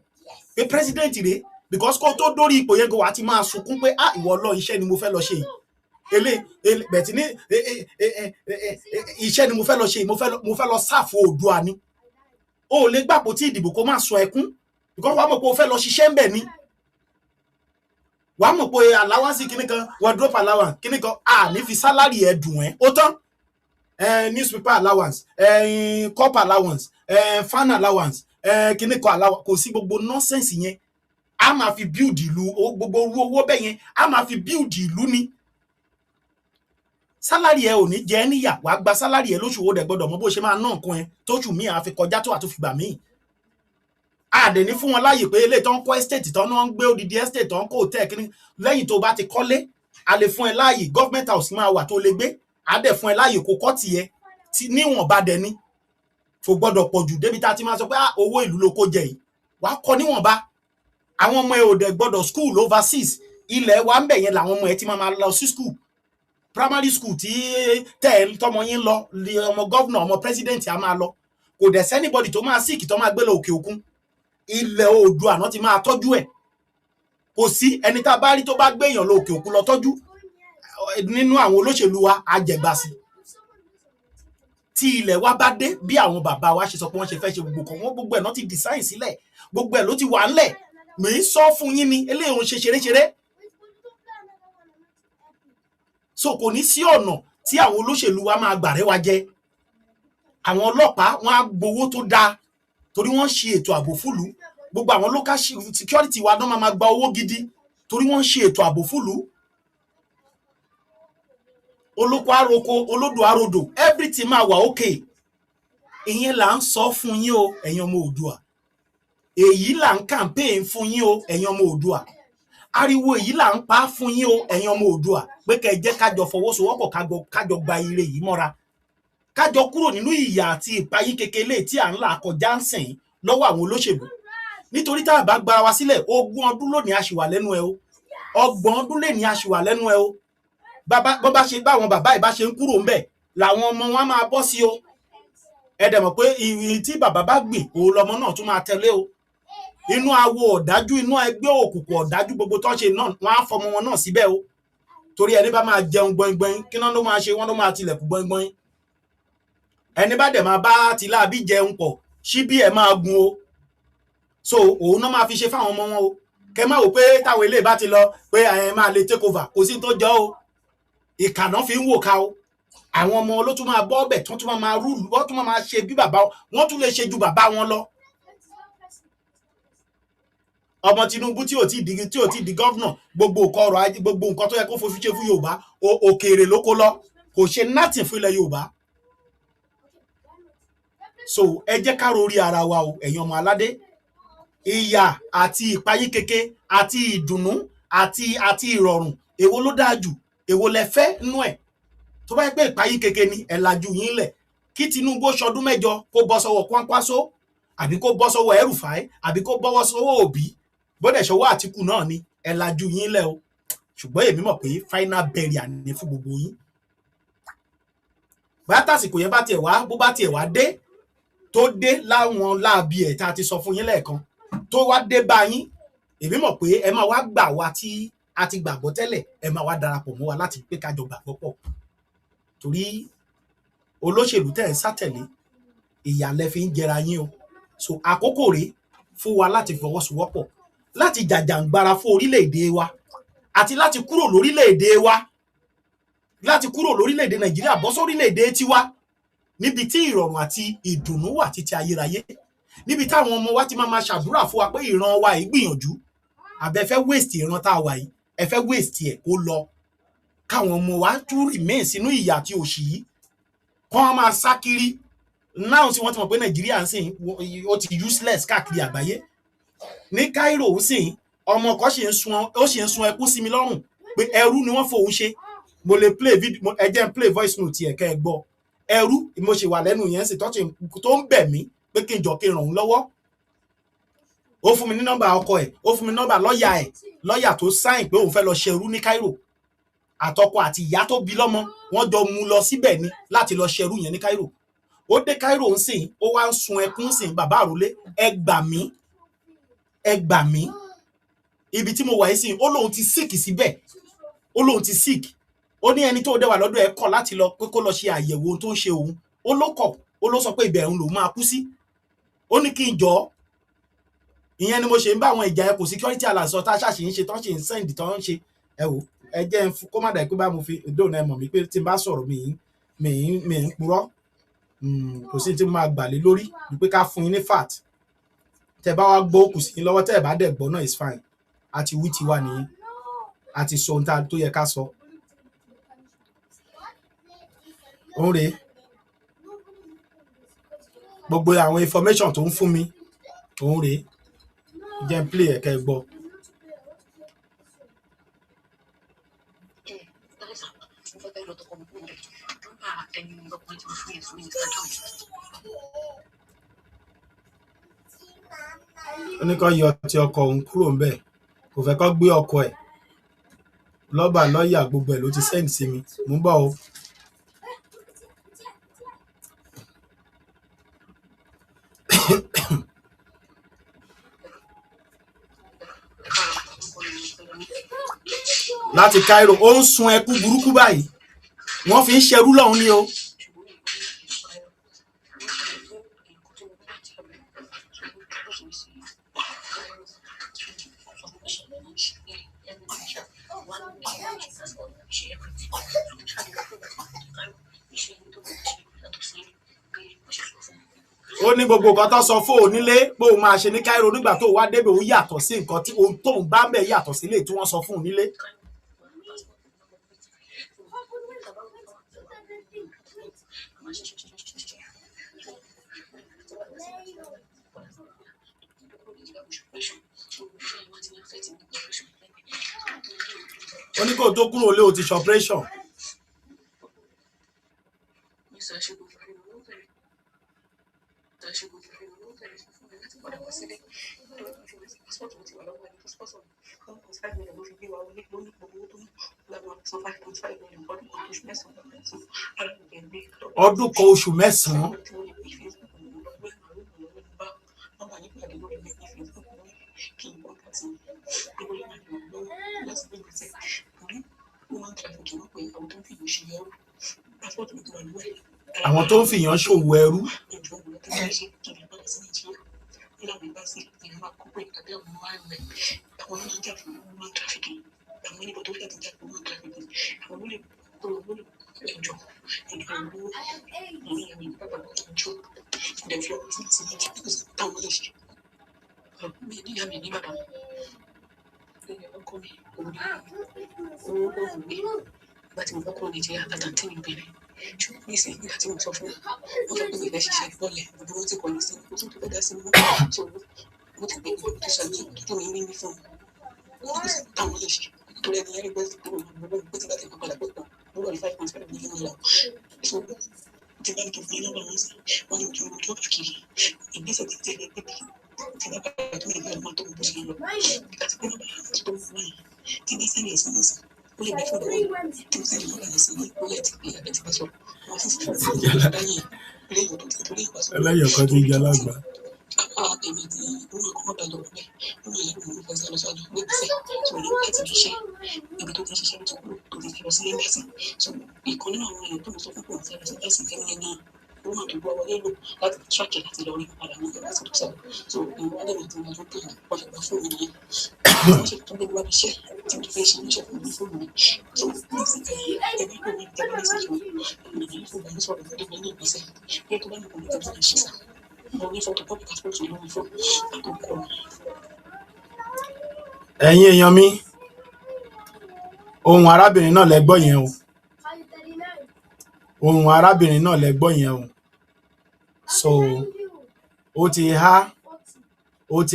pé president rèé because kó tó dórí ipò yẹn go wá ti máa sunkún pé ìwọ lọ iṣẹ́ ni mo fẹ́ lọ ṣe bẹ̀tì ní iṣẹ́ ni mo fẹ́ lọ ṣe mo fẹ́ lọ sáàfù Oòduà ni o lè gbàpò tí ìdìbò kó má sọ ẹkún because wàá mọ̀ pé o fẹ́ lọ ṣiṣẹ́ ń bẹ̀ ni wàá mọ̀ pé allowance kíní kan wardrobe allowance kíní kan ní fi salary ẹ̀ dùn ẹ́ ó tán newspaper allowance cup allowance fan allowance kíní kan allowance kò sí gbogbo nonsense yẹn a máa fi build ìlú gbogbo owó bẹ́ẹ̀ yẹn a máa fi build ìlú ni salary ẹ ò ní jẹ níyà wàá gba salary ẹ lóṣù wo dẹ̀ gbọ́dọ̀ mọ̀ bó ṣe máa ná nǹkan ẹ tóṣù míì àfi kọjá tó àtúnfìgbà míì àdè ní fún wọn láàyè pé eléyìí tó ń kọ́ estate tó ń gbé odidi estate tó ń kó tẹ̀ kíní lẹ́yìn tó bá ti kọ́lé a lè fún ẹ láàyè government house máa wà tó lè gbé a dẹ̀ fún ẹ láàyè kó kọ́ tiẹ̀ níwọ̀n bá dẹ̀ ní kò gbọ́dọ̀ pọ̀ jù débi tá a ti máa sọ pé owó ìlú ló kó jẹ yìí wàá kọ́ níwọ̀n bá àwọn ọmọ ẹ ò dẹ̀ gbọ́dọ̀ school overseas ilẹ̀ wa ń bẹ̀ yẹn làwọn ọmọ ẹ ti máa lọ sí school primary school tí tọmọ yín lọ ọmọ governor ọmọ president a máa lọ kò dẹ̀ sẹ́nibọ́dì tó máa sick tó máa gbé lọ òkè òkun ilẹ̀ Oòduà náà ti máa tọ́jú ẹ̀ kò sí ẹni tá a bá rí tó bá gbé èèyàn lọ òkè òkun lọ tọ́jú nínú àwọn olóṣèlú wa àjẹgbàsí tí ilẹ̀ wa bá dé bí àwọn bàbá wa ṣe sọ pé wọ́n ṣe fẹ́ ṣe gbogbo kan wọ́n gbogbo ẹ̀ náà ti design sílẹ̀ gbogbo ẹ̀ ló ti wà ńlẹ̀ mi ń sọ fún yín ni eléyìí òun ṣe ṣeréṣeré so kò ní sí ọ̀nà tí àwọn olóṣèlú wa máa gbàrẹ́ wa jẹ àwọn ọlọ́pàá wọn á gbowó tó dáa torí wọ́n ṣe ètò ààbò fúlù gbogbo àwọn local security wa náà máa gba owó gidi torí wọ́n ṣe ètò ààbò fúlù olóko àroko olódò àrodò everything máa wà okay ìyẹn là ń sọ fún yín o ẹ̀yin ọmọ Oòduà èyí là ń campaign fún yín o ẹ̀yin ọmọ Oòduà ariwo èyí là ń pa fún yín o ẹ̀yin ọmọ Oòduà pé kẹ́ jẹ́ kájọ fọwọ́sowọ́pọ̀ kájọ gba ire yìí mọ́ra kájọ kúrò nínú ìyà àti ìpayín kékeré tí à ń là kọjá ń sìn lọ́wọ́ àwọn olóṣèlú nítorí tá a bá gba wa sílẹ̀ 20 ọdún lónìí a ṣì wà lẹ́nu ẹ o 30 ọdún lónìí a ṣì wà lẹ́nu ẹ o bó bá ṣe báwọn bàbá ìbá ṣe ń kúrò ńbẹ̀ làwọn ọmọ wọn máa bọ́ sí o ẹ dẹ̀ mọ̀ pé ìrìn tí bàbá bá gbìn òun lọmọ náà tún máa tẹ̀lé o inú awo ọ̀dájú inú ẹgbẹ́ òkùnkùn ọ̀dájú gbogbo tó ń ṣe náà wọ́n á fọmọ wọn náà síbẹ̀ o torí ẹni bá máa jẹun gbọ̀ngbọ̀n kí náà ló máa ṣe wọ́n ló máa tilẹ̀kùn gbọ̀ngbọ̀n ẹni bá dẹ̀ máa bá tìláàbí jẹun pọ̀ síbí ẹ̀ máa gun o so òun náà máa fi ṣe fáwọn ọmọ wọn o kẹ má wò pé táwọn ilé bá ti lọ pé ẹ máa lè take over kò sí tó jọ o ìkànnà fi ń wò ká o àwọn ọmọ ló tún máa bọ́ ọbẹ̀ tó tún máa rúùlù wọ́n tún máa ṣe bí bàbá wọn tún lè ṣe ju bàbá wọn lọ ọmọ Tinubu tí ò tí di gọ́vnà gbogbo nǹkan ọrọ̀ ajé gbogbo nǹkan tó yẹ kó fojú ṣe fún Yorùbá òkèèrè ló kó lọ kò ṣe nothing fún ilẹ̀ Yorùbá so ẹ jẹ́ ká rori ara wa o ẹ̀yin ọmọ aládé ìyà àti ìpayín keke àti ìdùnnú àti ìrọ̀rùn èwo ló dáa jù èwo lẹ fẹ́ nú ẹ̀ tó bá yẹ pé ìpayín keke ni ẹ lajú yín lẹ̀ kí Tinubu ṣọdún mẹ́jọ kó bọ́ sọ́wọ́ Kwankwaso àbí kó bọ́ sọ́wọ́ El-Rufai àbí kó bọ́ sọ́wọ́ Obi bódẹ̀ ṣọwọ́ Àtíkù náà ni ẹ lajú yín lẹ̀ o ṣùgbọ́n èmi mọ̀ pé final burial ni fún gbogbo yín bá tàsìkò yẹn bá tiẹ̀ wá bó bá tiẹ̀ wá dé tó dé láwọn láàbí ẹ̀ tá a ti sọ fún yín lẹ́ẹ̀kan tó wá dé bá yín èmi mọ̀ pé ẹ máa wá gbà wá tí a ti gbàgbọ́ tẹ́lẹ̀ ẹ máa wá darapọ̀ mọ́ wa láti pé kájọ gbàgbọ́ pọ̀ torí olóṣèlú tẹ́ ẹ sátẹ̀lé ìyàlẹ́ fi ń jẹra yín o so àkókò rèé fún wa láti fọwọ́sowọ́pọ̀ láti jàjàǹgbara fún orílẹ̀-èdè wa àti láti kúrò lórílẹ̀-èdè wa láti kúrò lórílẹ̀-èdè Nàìjíríà bọ́ sórílẹ̀-èdè tiwa níbi tí ìrọ̀rùn àti ìdùnnú wà títí ayérayé níbi táwọn ọmọ wa ti máa ṣàdúrà fún wa pé ìran wa yìí gbìyànjú àbẹ fẹ́ waste ìran tá a wà yìí ẹ fẹ́ waste ẹ̀ kó lọ káwọn ọmọ wa tún remain sínú ìyà àti òṣì yìí kọ́ wọn máa sá kiri náà tí wọ́n ti mọ̀ pé Nàìjíríà ń sìn ó ti useless káàkiri àgbáyé ní Cairo ń sìn ọmọ kan ṣì ń sun ẹkún sí mi lọ́rùn pé ẹrú ni wọ́n fòun ṣe mo lè play video ẹ jẹ́ n play voice note ẹ̀ kẹ́ ẹ gbọ́ ẹrú mo ṣe wà lẹ́nu yẹn sì tó ń bẹ̀ mí pé kí n jọ kí n ràn òun lọ́wọ́ ó fún mi ní nọ́mbà ọkọ ẹ̀ ó fún mi ní nọ́mbà lọ́ọ̀yà tó sáìn pé òun fẹ́ lọ ṣerú ní Cairo àtọkọ àti ìyá tó bí lọ́mọ wọ́n jọ mú lọ síbẹ̀ ni láti lọ ṣerú yẹn ní Cairo ó dé Cairo ń sìn ó wá ń sun ẹkún sìn bàbá àròlé ẹ gbà mí ibi tí mo wà yìí sìn ó lóun ti sick síbẹ̀ ó lóun ti sick ó ní ẹni tó dé wà lọ́dọ̀ ẹ̀ kọ̀ láti lọ pé kó lọ ṣe àyẹ̀wò ohun tó ń ṣe òun ó ló kọ̀ ó ló sọ pé ibẹ̀ òun lòun máa kú sí ó ní kí n jọ ìyẹn ni mo ṣe ń bá àwọn ìjà ẹ kò security alert sọ tá a ṣàṣì ń ṣe tán ṣe ń send tán ń ṣe ẹ wò ẹ jẹ́ kó má dà pé bá mo fi dóònà ẹ mọ̀ mí pé tí n bá sọ̀rọ̀ mi ń purọ́ kò sí tí mo máa gbà lé lórí wípé ká fún yín ní fact tẹ bá wá gbọ́ kù sí yín lọ́wọ́ tẹ ẹ bá dẹ̀ gbọ́ náà is fine àti wí tiwa nìyí àti sọ ohun tó yẹ ká sọ. òun rèé gbogbo àwọn information tó ń fún mi òun rèé jẹ́ n play ẹ̀kẹ́ gbọ́. ó ní kó yọ ti ọkọ òun kúrò ńbẹ̀ kò fẹ́ kó gbé ọkọ ẹ̀ lọ́ba lọ́ọ̀yà gbogbo ẹ̀ ló ti send sí mi mò ń bọ̀ o. láti Cairo ó ń sun ẹkún burúkú báyìí wọ́n fi ń ṣerú lọ́hùn ni o. ó ní gbogbo nǹkan tó sọ fún onílé pé òun máa ṣe ní Cairo nígbà tó wá débẹ̀ ó yàtọ̀ sí nǹkan tí ohun tóun bá ń bẹ̀ yàtọ̀ sí ilé tí wọ́n sọ fún onílé. ó ní kó tó kúrò lé o ti ṣe operation. ọdún kan oṣù mẹ́sàn-án. àwọn tó ń fìyàn ṣòwò ẹrú. Láti mo kọ́kọ́ Nàìjíríà àtàntí mi bẹ̀rẹ̀ ṣùgbọ́n ní ìsìn nígbà tí mo sọ fún wọn fẹ́ pé ìfẹ́ ṣiṣẹ́ ìbọ̀lẹ̀ gbogbo wọn ti kọ̀ ní sí mo tún tó fẹ́ dá sí mú so mo ti gbé ìgbà tó ṣàlùyẹ tó mi rí mi fún un táwọn lè ṣe nítorí ẹni ẹni gbẹ́sì kúrò gbogbo pé tí bá ti gbàgbà pé pọ̀ mo lọ rí 5.5 million naira so ti bá ní kí n fún iná bá wọn sí wọn ní kí n tó kiri ìgbésẹ̀ ti tẹ̀lé pé tí bá bàbá tó lè gbé ọmọ tó ń bó ṣe lọ àti pé bàbá tó ń wáyé tí bá sáré ẹ̀sìn náà sí ó lè bẹ́ fún ọ̀rọ̀ tí ó sáré lọ́la ẹ̀sìn ní ó yẹ ti pé abẹ́ ti bá sọ wọn sì fún ọ̀rọ̀ lẹ́yìn lẹ́yìn tó ti torí ìwàsó. ẹlẹ́yìn ọ̀kan ti jẹ́ alágbá. èmi ti ní ọkọ̀ dájọ́ rẹ̀ ó ní ìlú ìlú fẹsẹ̀ lọ sọ́jọ́ ní ìfẹ́ tó ní láti fi ṣe ibi tó ti ń ṣiṣẹ́ tó kúrò tó ti fi lọ sílé mẹ́sìn so ìkan nínú àwọn èèyàn tó ń sọ fún pọ̀ fẹ́ lọ sí mẹ́sìn kẹ́mi ẹni ó máa tó gbọ́ wọlé lò láti tíráàkì láti lọ rí padà ní ìgbà tó sọ so ìwọ adé mi ti máa tó pè mí wọ́n fi gbà fún mi nìyẹn wọ́n ṣe tó gbé wá iṣẹ́ tí mo fẹ́ ṣe níṣẹ́ fún mi fún mi so ní ìsìnkà yìí ẹbí kò ní tẹ́lẹ̀ ní ìsìnkà yìí èmi ní fún mi sọ̀rọ̀ fún mi ní ìgbésẹ̀ bí tó bá ní kò ní tẹ́lẹ̀ ní ṣiṣà mo ní fọ́tò public passport ní omi fún àtòkọ́. ẹ̀yin èèyàn mi ohun arábìnrin náà lẹ gbọ́ yẹn o ohun arábìnrin náà lẹ gbọ́ yẹn o so ó ti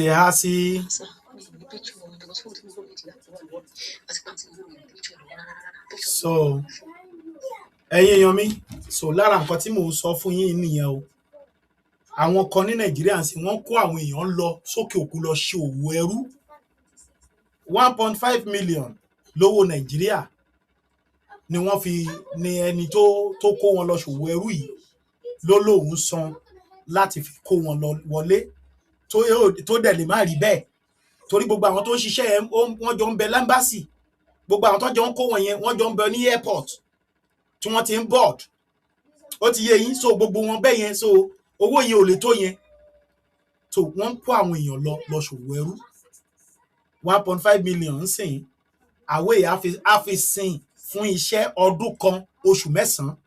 há sí. so ẹ̀yin èèyàn mi so lára nǹkan tí mò ń sọ fún yín nìyẹn o àwọn kan ní Nàìjíríà sì wọ́n kó àwọn èèyàn lọ sókè òkun lọ ṣe òwò ẹrú 1.5 million lówó Nàìjíríà ni wọ́n fi ní ẹni tó kó wọn lọ ṣòwò ẹrú yìí ló lóun san láti fi kó wọn lọ wọlé tó dẹ̀ lè má rí bẹ́ẹ̀ torí gbogbo àwọn tó ń ṣiṣẹ́ yẹn wọ́n jọ ń bẹ lámbásì gbogbo àwọn tó jọ ń kó wọn yẹn wọ́n jọ ń bẹ ní airport tí wọ́n ti ń board ó ti yé yín so gbogbo wọn bẹ́ẹ̀ yẹn so owó yẹn ò lè tó yẹn tó wọ́n ń kó àwọn èèyàn lọ ṣòwò ẹrú 1.5 million ń sìn àwé á fi sìn fún iṣẹ́ ọdún kan oṣù mẹ́sàn-án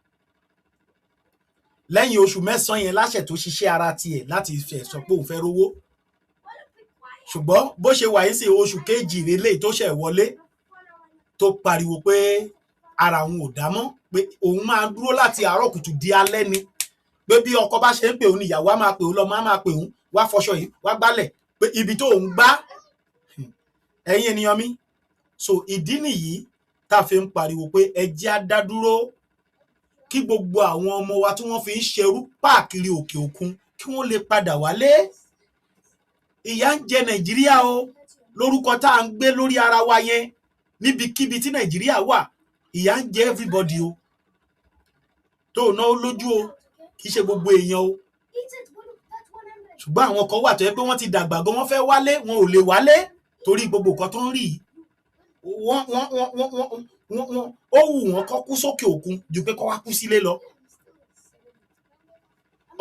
lẹ́yìn oṣù mẹ́sàn-án yẹn láṣẹ tó ṣiṣẹ́ ara tiẹ̀ láti fẹ́ sọ pé òun fẹ́ rówó ṣùgbọ́n bó ṣe wà yìí sí oṣù kejì lélẹ̀ tó ṣẹ̀ wọlé tó pariwo pé ara òun ò dá mọ́ pé òun máa dúró láti àárọ̀ kùtù di alẹ́ ni pé bí ọkọ bá ṣe ń pè òun ìyàwó á máa pè òun lọ́mọ á máa pè òun wá fọṣọ yìí wá gbálẹ̀ pé ibi tó òun gbá ẹ̀yin ènìyàn mi so ìdí nìyí tá a fi ń pariwo pé ẹ jẹ́ á dá dúró kí gbogbo àwọn ọmọ wa tí wọ́n fi ń ṣerú páàkiri òkè òkun kí wọ́n lè padà wálé ìyà ń jẹ Nàìjíríà o lórúkọ tá à ń gbé lórí ara wa yẹn níbikíbi tí Nàìjíríà wà ìyà ń jẹ everybody o tó náà lójú o kì í ṣe gbogbo èèyàn o ṣùgbọ́n àwọn kan wà tó yẹ pé wọ́n ti dàgbà gan wọ́n fẹ́ wálé wọn ò lè wálé torí gbogbo nǹkan tó ń rí ó wù wọ́n kó kú sókè òkun ju pé kó wá kú sílé lọ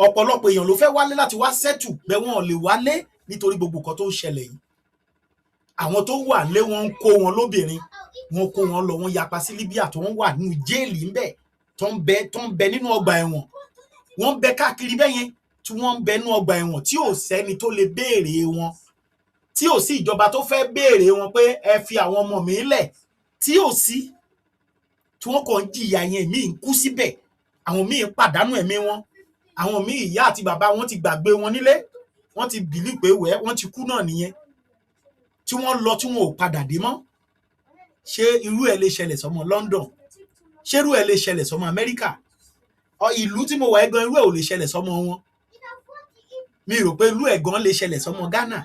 ọ̀pọ̀lọpọ̀ èèyàn ló fẹ́ wálé láti wá sẹ́tù bẹ́ẹ̀ wọn ò lè wálé nítorí gbogbo nǹkan tó ń ṣẹlẹ̀ yìí àwọn tó wà lé wọn ń kó wọn lóbìnrin wọn kó wọn lọ wọn yapa sí Libya tó ń wà nínú jéèlì ńbẹ tó ń bẹ nínú ọgbà ẹ̀wọ̀n wọn ń bẹ káàkiri bẹ́ẹ̀ yẹn tí wọ́n ń bẹ nínú ọgbà ẹ̀wọ̀n tí ò sẹ́ni tó lè béèrè wọn tí ò sí ìjọba tó fẹ́ béèrè wọn pé ẹ fi àwọn ọmọ mi lẹ̀ tí ò sí tí wọ́n kàn ń jìyà yẹn míì ń kú síbẹ̀ àwọn míì ń pàdánù ẹ̀mí wọn àwọn míì ìyá àti bàbá wọn ti gbàgbé wọn nílé wọ́n ti bìlí pé wọ́n ti kú náà nìyẹn tí wọ́n lọ tí wọn ò padà dé mọ́ ṣé irú ẹ̀ lè ṣẹlẹ̀ sọmọ London ṣé irú ẹ̀ lè ṣẹlẹ̀ sọmọ Amẹ́ríkà ìlú tí mo wà ẹ̀gan irú ẹ̀ ò lè ṣẹlẹ̀ sọmọ wọn mi rò pé irú ẹ̀ gan lè ṣẹlẹ̀ sọmọ Ghana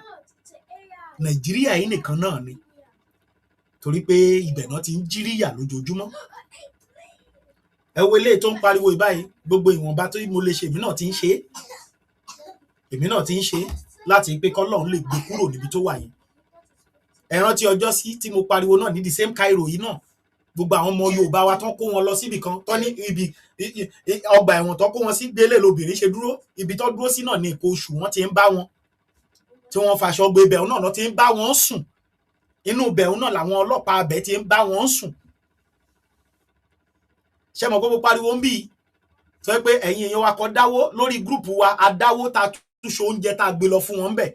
Nàìjíríà yìí nìkan náà ni torí pé ibẹ̀ náà ti ń jíríyà lójoojúmọ́ ẹ wo eléyìí tó ń pariwo ìbáyìí gbogbo ìwọ̀nba tó mo lè ṣe èmi náà ti ń ṣe láti pé kọ́lọ́run lè gbé kúrò níbi tó wà yìí ẹ rántí ọjọ́ sí tí mo pariwo náà ní the same Cairo yìí náà gbogbo àwọn ọmọ Yorùbá wa tán kó wọn lọ síbì kan tán ní ibi ọgbà ẹ̀wọ̀n tán kó wọn sí délé lobìnrin ṣe dúró ibi tán dúró sí náà ní nǹkan oṣù wọn ti ń bá wọn tí wọ́n faṣọ gbé bẹ̀rù náà ti ń bá wọn sùn inú bẹ̀rù náà làwọn ọlọ́pàá abẹ ti ń bá wọn sùn ṣé mo gbogbo pariwo ń bí sọ pé ẹ̀yin èèyàn wa kan dáwó lórí gúrùpù wa adáwó ta túnṣe oúnjẹ tá a gbé lọ fún wọn bẹ̀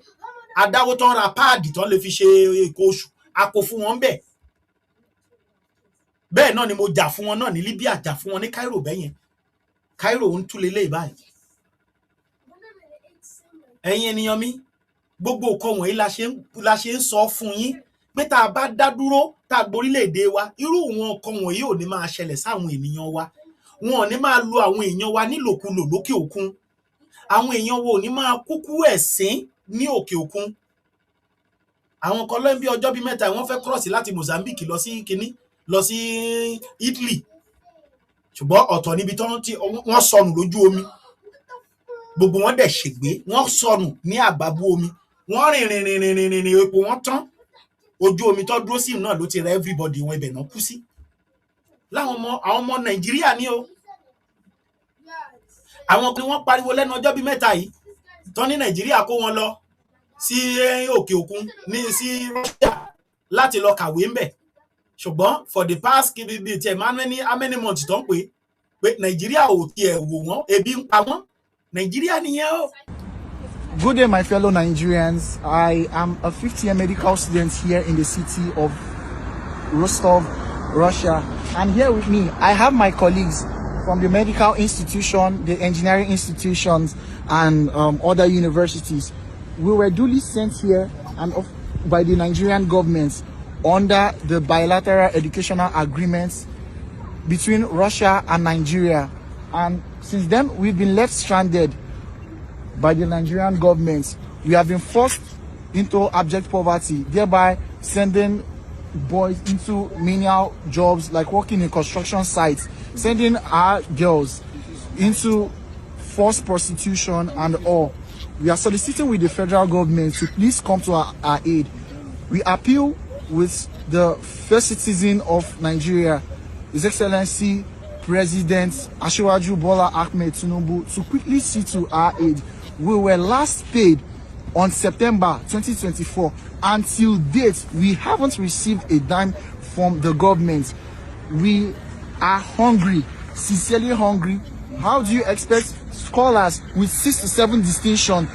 adáwó tán ra páàdì tán lè fi ṣe èkó oṣù a kò fún wọn bẹ̀ bẹ́ẹ̀ náà ni mo jà fún wọn náà ní Libya jà fún wọn ní Cairo bẹ́yẹn Cairo ń tú lélẹ̀ báyìí ẹ̀yin ènìyàn mi gbogbo nǹkan wọ̀nyí la ṣe ń sọ fún yín pé tá a bá dá dúró tá a gborílẹ̀-èdè wa irú wọn nǹkan wọ̀nyí ò ní máa ṣẹlẹ̀ sáwọn ènìyàn wa wọn ò ní máa lo àwọn èèyàn wa nílòkulò lókè òkun àwọn èèyàn wo ò ní máa kúkú ẹ̀sín ní òkè òkun àwọn kan lọ́n bí ọjọ́ bíi mẹ́ta wọ́n fẹ́ cross láti Mozambique lọ sí kínní lọ sí Italy ṣùgbọ́n ọ̀tọ̀ níbi tí wọ́n sọnù lójú omi gbogbo wọn dẹ̀ ṣègbé wọ́n sọnù ní àgbàbú omi wọ́n rìn epo wọn tán ojú omi tó dúró sí náà ló ti rẹ everybody wọn ibẹ̀ náà kú sí láwọn ọmọ Nàìjíríà ní o àwọn ni wọ́n pariwo lẹ́nu ọjọ́ bíi mẹ́ta yìí tán ní Nàìjíríà kó wọn lọ sí òkè òkun ní sí Russia láti lọ kàwé ńbẹ̀ ṣùgbọ́n for the past bíi tiẹ̀ how many months tó ń pé Nàìjíríà ò tiẹ̀ wò wọ́n ebi ń pa wọ́n Nàìjíríà nìyẹn o. Good day, my fellow Nigerians. I am a fifth-year medical student here in the city of Rostov, Russia. And here with me, I have my colleagues from the medical institution, the engineering institutions, and other universities. We were duly sent here by the Nigerian government under the bilateral educational agreements between Russia and Nigeria. And since then, we've been left stranded by the Nigerian government. We have been forced into abject poverty, thereby sending boys into menial jobs like working in construction sites, sending our girls into forced prostitution and all. We are soliciting with the federal government to please come to our aid. We appeal with the first citizen of Nigeria, His Excellency President Asiwaju Bola Ahmed Tinubu, to quickly see to our aid. We were last paid on September 2024. Until date, we haven't received a dime from the government. We are hungry, sincerely hungry. How do you expect scholars with 6 to 7 distinction?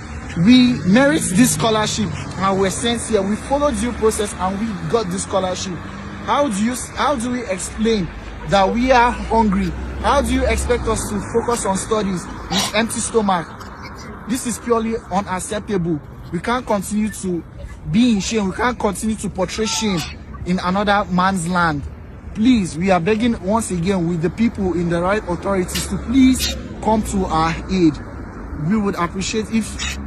We merit this scholarship and we're sent here. We followed due process and we got this scholarship. How do we explain that we are hungry? How do you expect us to focus on studies with empty stomach? This is purely unacceptable. We can't continue to be in shame. We can't continue to portray shame in another man's land. Please, we are begging once again with the people in the right authorities to please come to our aid. We would appreciate if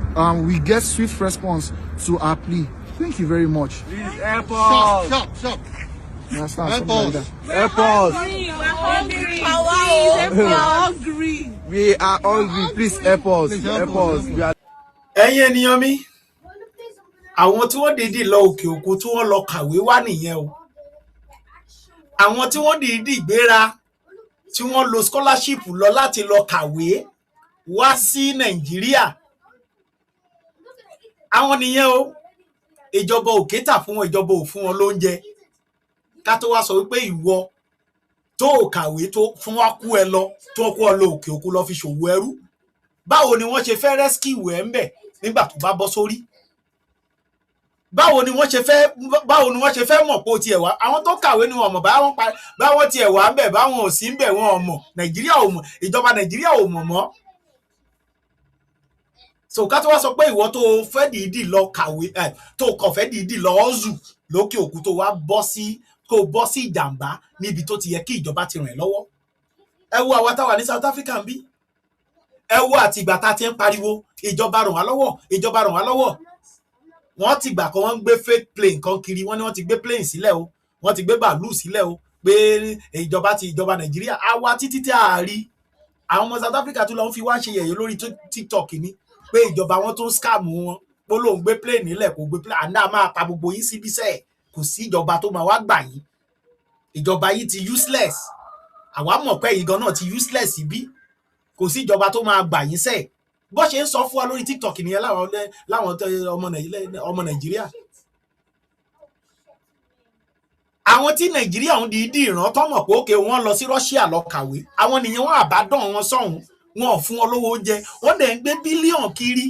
we get swift response to our plea. Thank you very much. Please help us. Stop. Help us. Help us. We are hungry. Please help us. Help us. We are. Ẹ̀yin ènìyàn mi, àwọn tí wọ́n dìídì lọ òkè òkun tí wọ́n lọ kàwé wá nìyẹn o. Àwọn tí wọ́n dìídì gbéra tí wọ́n lo scholarship lọ láti lọ kàwé wá sí Nàìjíríà. Àwọn nìyẹn o. Ìjọba ò kétà fún wọn, ìjọba ò fún wọn lóúnjẹ. Ká tó wá sọ wípé ìwọ tó kàwé tó fún wa kú ẹ lọ tó kú ọ lọ òkè òkun lọ fi ṣòwò ẹrú. Báwo ni wọ́n ṣe fẹ́ rescue ẹ ńbẹ̀ nígbà tó bá bọ́ sórí? Báwo ni wọ́n ṣe fẹ́ mọ̀ pé ó tiẹ̀ wá? Àwọn tó kàwé ni wọ́n mọ̀ báwọn tiẹ̀ wá ńbẹ̀ báwọn ò sí ńbẹ̀ wọn ò mọ̀. Nàìjíríà ò mọ̀, ìjọba Nàìjíríà ò mọ̀ mọ́. So ká tó wá sọ pé ìwọ tó fẹ́ dìídì lọ kàwé tó kàn fẹ́ dìídì lọ ọ́zù lókè òkun tó wá bọ́ sí ìjàmbá níbi tó ti yẹ kí ìjọba ti ràn ẹ́ lọ́wọ́. Ẹ wo àwa táwa ní South Africa ń bí. Ẹ wo àtìgbà tá ti ń pariwo ìjọba ràn wá lọ́wọ́, ìjọba ràn wá lọ́wọ́. Wọ́n ti gbà kan wọ́n ń gbé fake plane kan kiri, wọ́n ní wọ́n ti gbé plane sílẹ̀ o, wọ́n ti gbé bàálù sílẹ̀ o, pé ìjọba Nàìjíríà á wá títí tí a rí. Àwọn ọmọ South Africa tó lọ ń fi wá ṣe yẹ̀yẹ́ lórí TikTok ni pé ìjọba wọn tó ń scam wọn, pé ló ń gbé plane nílẹ̀ kò gbé plane, àná máa pa gbogbo yín síbí sẹ́ẹ̀. Kò sí ìjọba tó máa wá gbà yín. Ìjọba yìí ti useless. Àwa mọ̀ pé ẹ̀yin gan náà ti useless bí. Kò sí ìjọba tó máa gbà yín sẹ́ẹ̀. Bó ṣe ń sọ fún wa lórí TikTok nìyẹn láwọn ọmọ Nàìjíríà. Àwọn tí Nàìjíríà ń dìídì ìran tó mọ̀ pé òkè wọ́n lọ sí Russia lọ kàwé. Àwọn nìyẹn wọ́n àbádọ́n wọn sọ́hun. Wọn ò fún wọn lówó oúnjẹ. Wọ́n dẹ̀ ń gbé bílíọ̀n kiri.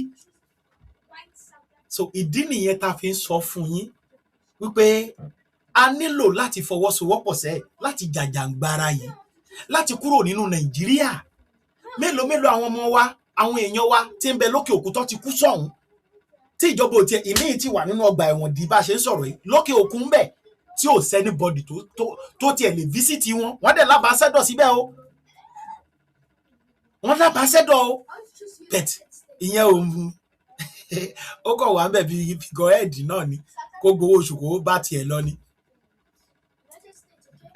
So ìdí nìyẹn tá fi ń sọ fún yín wípé a nílò láti fọwọ́sowọ́pọ̀ sẹ́ láti jàjàǹgbara yìí láti kúrò nínú Nàìjíríà. Mélòó àwọn ọmọ wa, àwọn èèyàn wa tí ń bẹ lókè òkun tó ti kú sọ́hun. Tí ìjọba ò tiẹ̀ ìmíì ti wà nínú ọgbà ẹ̀wọ̀n di bá ṣe ń sọ̀rọ̀ yìí lókè òkun bẹ̀ tí ò sẹ́ni bọ́dì tó tiẹ̀ lè visit wọn. Wọ́n dẹ̀ lábàásẹ́dọ̀ síbẹ̀ o. Wọ́n lábàásẹ́dọ̀ o. But ìyẹn ò mú. Ó kàn wá ń bẹ̀ bí figurehead náà ni. Kó gbowó oṣù kó bá tiẹ̀ lọ ni.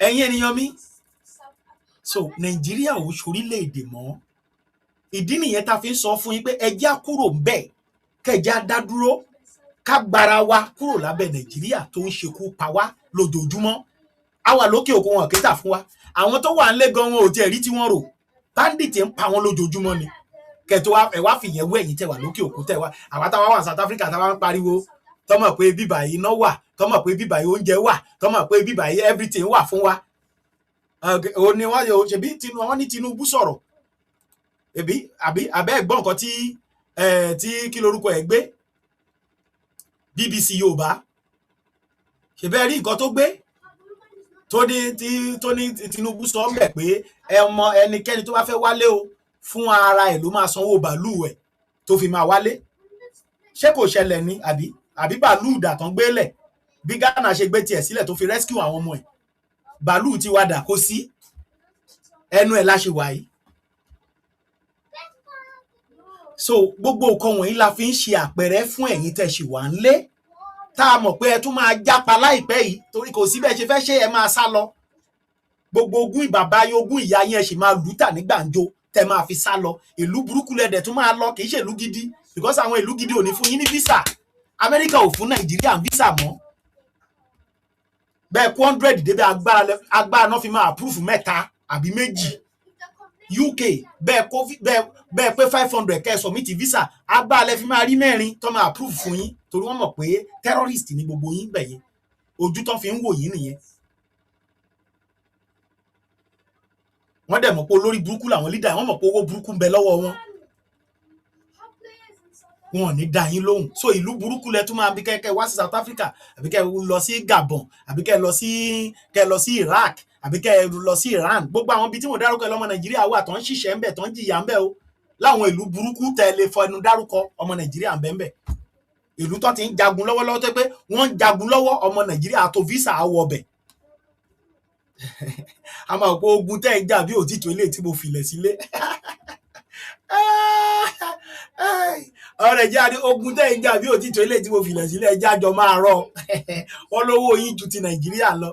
Ẹ̀yin ènìyàn mi. So Nàìjíríà ò ṣorílẹ̀-èdè mọ́. Ìdí nìyẹn tá fi ń sọ fún yín pé ẹ jẹ́ á kúrò ńbẹ̀, kẹ́jẹ́ á dá dúró, ká gbára wa kúrò lábẹ́ Nàìjíríà tó ń ṣekú pa wá lójoojúmọ́. A wà lókè òkun wọn kétà fún wa. Àwọn tó wà ńlé gan wọn ò tiẹ̀ rí tí wọ́n rò. Bandit ń pa wọn lójoojúmọ́ ni. Kẹ̀tọ́ ẹ wá fìyẹn wé ẹ̀yin tẹ́ wà lókè òkun tẹ́ wà. Àwa táwa wà South Africa táwa ń pariwo. Tọ́mọ̀ pé bíbà yìí iná wà, tọ́mọ̀ pé bíbà yìí oúnjẹ wà, tọ́mọ̀ pé bíbà yìí everything wà fún wa. Ó ní wọ́n yóò ṣe bí wọ́n ní Tinubu sọ̀rọ̀. Àbẹ́ ẹ̀gbọ́n nǹkan tí kí lorúkọ ẹ̀ gbé BBC Yorùbá. Ṣé bẹ́ẹ̀ rí nǹkan tó gbé tó ní Tinubu sọ ń bẹ̀ pé ẹnikẹ́ni tó bá fẹ́ wálé o fún ara ẹ̀ ló máa sanwó bàálù ẹ̀ tó fi máa wálé. Ṣé kò ṣẹlẹ̀ ni àbí bàálù ìdà tán gbélẹ̀ bí Ghana ṣe gbé tiẹ̀ sílẹ̀ tó fi rescue àwọn ọmọ ẹ̀. Bàálù ti wádà kó sí ẹnu ẹ̀ láṣẹ wà yìí. So gbogbo nǹkan wọ̀nyí la fi ń ṣe àpẹẹrẹ fún ẹ̀yin tẹ́ ṣì wà ńlé tá a mọ̀ pé ẹ tún máa jápa láìpẹ́ yìí torí kò sí bẹ́ẹ̀ ṣe fẹ́ ṣe ẹ máa sá lọ. Gbogbo ogún ìbàbá yín ogún ìyá yín ẹ sì máa lùtà ní gbàǹjo tẹ́ máa fi sá lọ. Ìlú burúkú lẹ̀dẹ̀ tún máa lọ kì í ṣe ìlú gidi because àwọn ìlú gidi ò ní fún yín ní visa. Amẹ́ríkà ò fún Nàìjíríà visa mọ́. Bẹ́ẹ̀ kú 100 débẹ̀ agbára náà fi máa approve mẹ́ta àbí méjì. UK bẹ́ẹ̀ pé 500 kẹ́ submit visa agbálẹ̀ fi máa rí 4 tó máa approve fún yín torí wọ́n mọ̀ pé terrorist ni gbogbo yín bẹ̀ yín ojú tó fi ń wò yín nìyẹn. wọ́n dẹ̀ mọ̀ pé olórí burúkú làwọn leader wọ́n mọ̀ pé owó burúkú ń bẹ lọ́wọ́ wọn. wọn ò ní dá yín lóhùn so ìlú burúkú lẹ tún máa bí kẹ́ wá sí South Africa àbí kẹ́ lọ sí Gabon àbí kẹ́ lọ sí Iraq àbí kẹ́ lọ sí Iran gbogbo àwọn ibi tí mo dárúkọ lọ́mọ Nàìjíríà wà tó ń ṣiṣẹ́ ń bẹ̀ tó ń jìyà ń bẹ̀ o láwọn ìlú burúkú tẹ̀lé fọnù dárúkọ ọmọ Nàìjíríà ń bẹ̀ ń bẹ̀ ìlú tó ti ń jagun lọ́wọ́lọ́wọ́ tó pé wọ́n ń jagun lọ́wọ́ ọmọ Nàìjíríà tó visa àwọ̀ ọbẹ̀ a máa pọ̀ ogun tẹ́ ń jà bí òtítọ́ ilé tí mo filẹ̀ sílé ọ̀rẹ́ jáde ogun tẹ́ ń jà bí òtítọ́ ilé tí mo filẹ̀ sílé ẹjá jọ máa rọ̀ wọ́n lówó yín ju ti Nàìjíríà lọ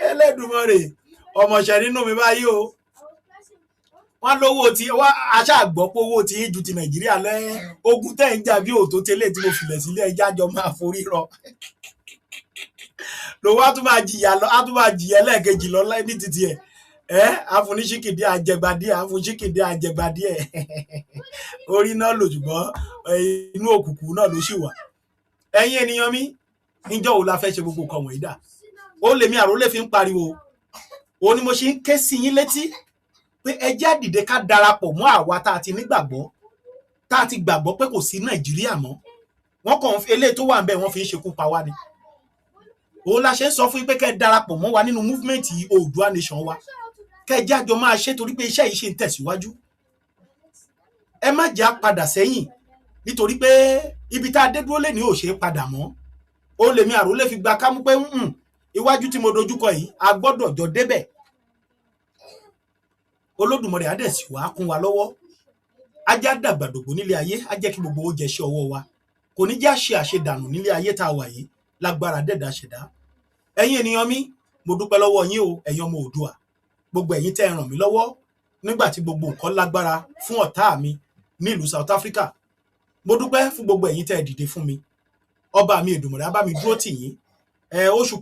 Ẹlẹ́dùmarè ọmọọṣẹ́ nínú mi báyìí o wọ́n lówó tí wọ́n aṣáàgbọ́ pé owó tí yín ju ti Nàìjíríà lọ ogun tẹ́ ń jà bí òtó tẹ́lẹ̀ tí mo filẹ̀ sílé ẹjá jọ máa forí rọ lówó á tún máa jìyà lẹ́ẹ̀kejì lọ ní títí ẹ̀ àfúnníṣíkìdí àjẹgbadíẹ àfúnníṣíkìdí àjẹgbadíẹ orí náà lò ṣùgbọ́n inú òkùnkùn náà ló ṣì wà. ẹ̀yin ènìyàn mi níjọ́ wo la fẹ́ ṣe gbogbo nǹkan wọ̀nyí dà ó lèmi àrólé fi ń pariwo ó ní mo ṣe ń ké sí yín létí pé ẹ jẹ́ á dìde ká darapọ̀ mọ́ àwa tá a ti nígbàgbọ́ tá a ti gbàgbọ́ pé kò sí Nàìjíríà mọ́ wọ́n kàn eléyìí tó wà ń bẹ̀ wọ́n fi ń ṣekú pa wá ni òun la ṣe ń sọ fún yín pé kẹ́ darapọ̀ mọ́ wa nínú movement Oòduà Nation wa kẹ́ jẹ́ àjọ máa ṣe torí pé iṣẹ́ yìí ṣe ń tẹ̀síwájú ẹ má jẹ́ á padà sẹ́yìn nítorí pé ibi tá a dé dúró lé ní ò ṣe é padà mọ́ ó lèmi àrólé fi gba kámú pé iwájú tí mo dojúkọ yìí a gbọ́dọ̀ jọ débẹ̀ Olódùmarè á dẹ̀ sì wá kún wa lọ́wọ́ ajá dàgbàdògbò nílé ayé á jẹ́ kí gbogbo ó jẹ́ṣẹ́ ọwọ́ wa kò ní já ṣe àṣedànù nílé ayé tá a wà yìí lágbára dẹ̀dá ṣẹ̀dá ẹ̀yin ènìyàn mi mo dúpẹ́ lọ́wọ́ yín o ẹ̀yin ọmọ Oòduà gbogbo ẹ̀yin tẹ́ ràn mí lọ́wọ́ nígbà tí gbogbo nǹkan lágbára fún ọ̀tá mi ní ìlú South Africa mo dúpẹ́ fún gbogbo ẹ̀yin tẹ́ dìde fún mi ọba mi Èdùmàrè á bá mi dúró tì yín oṣù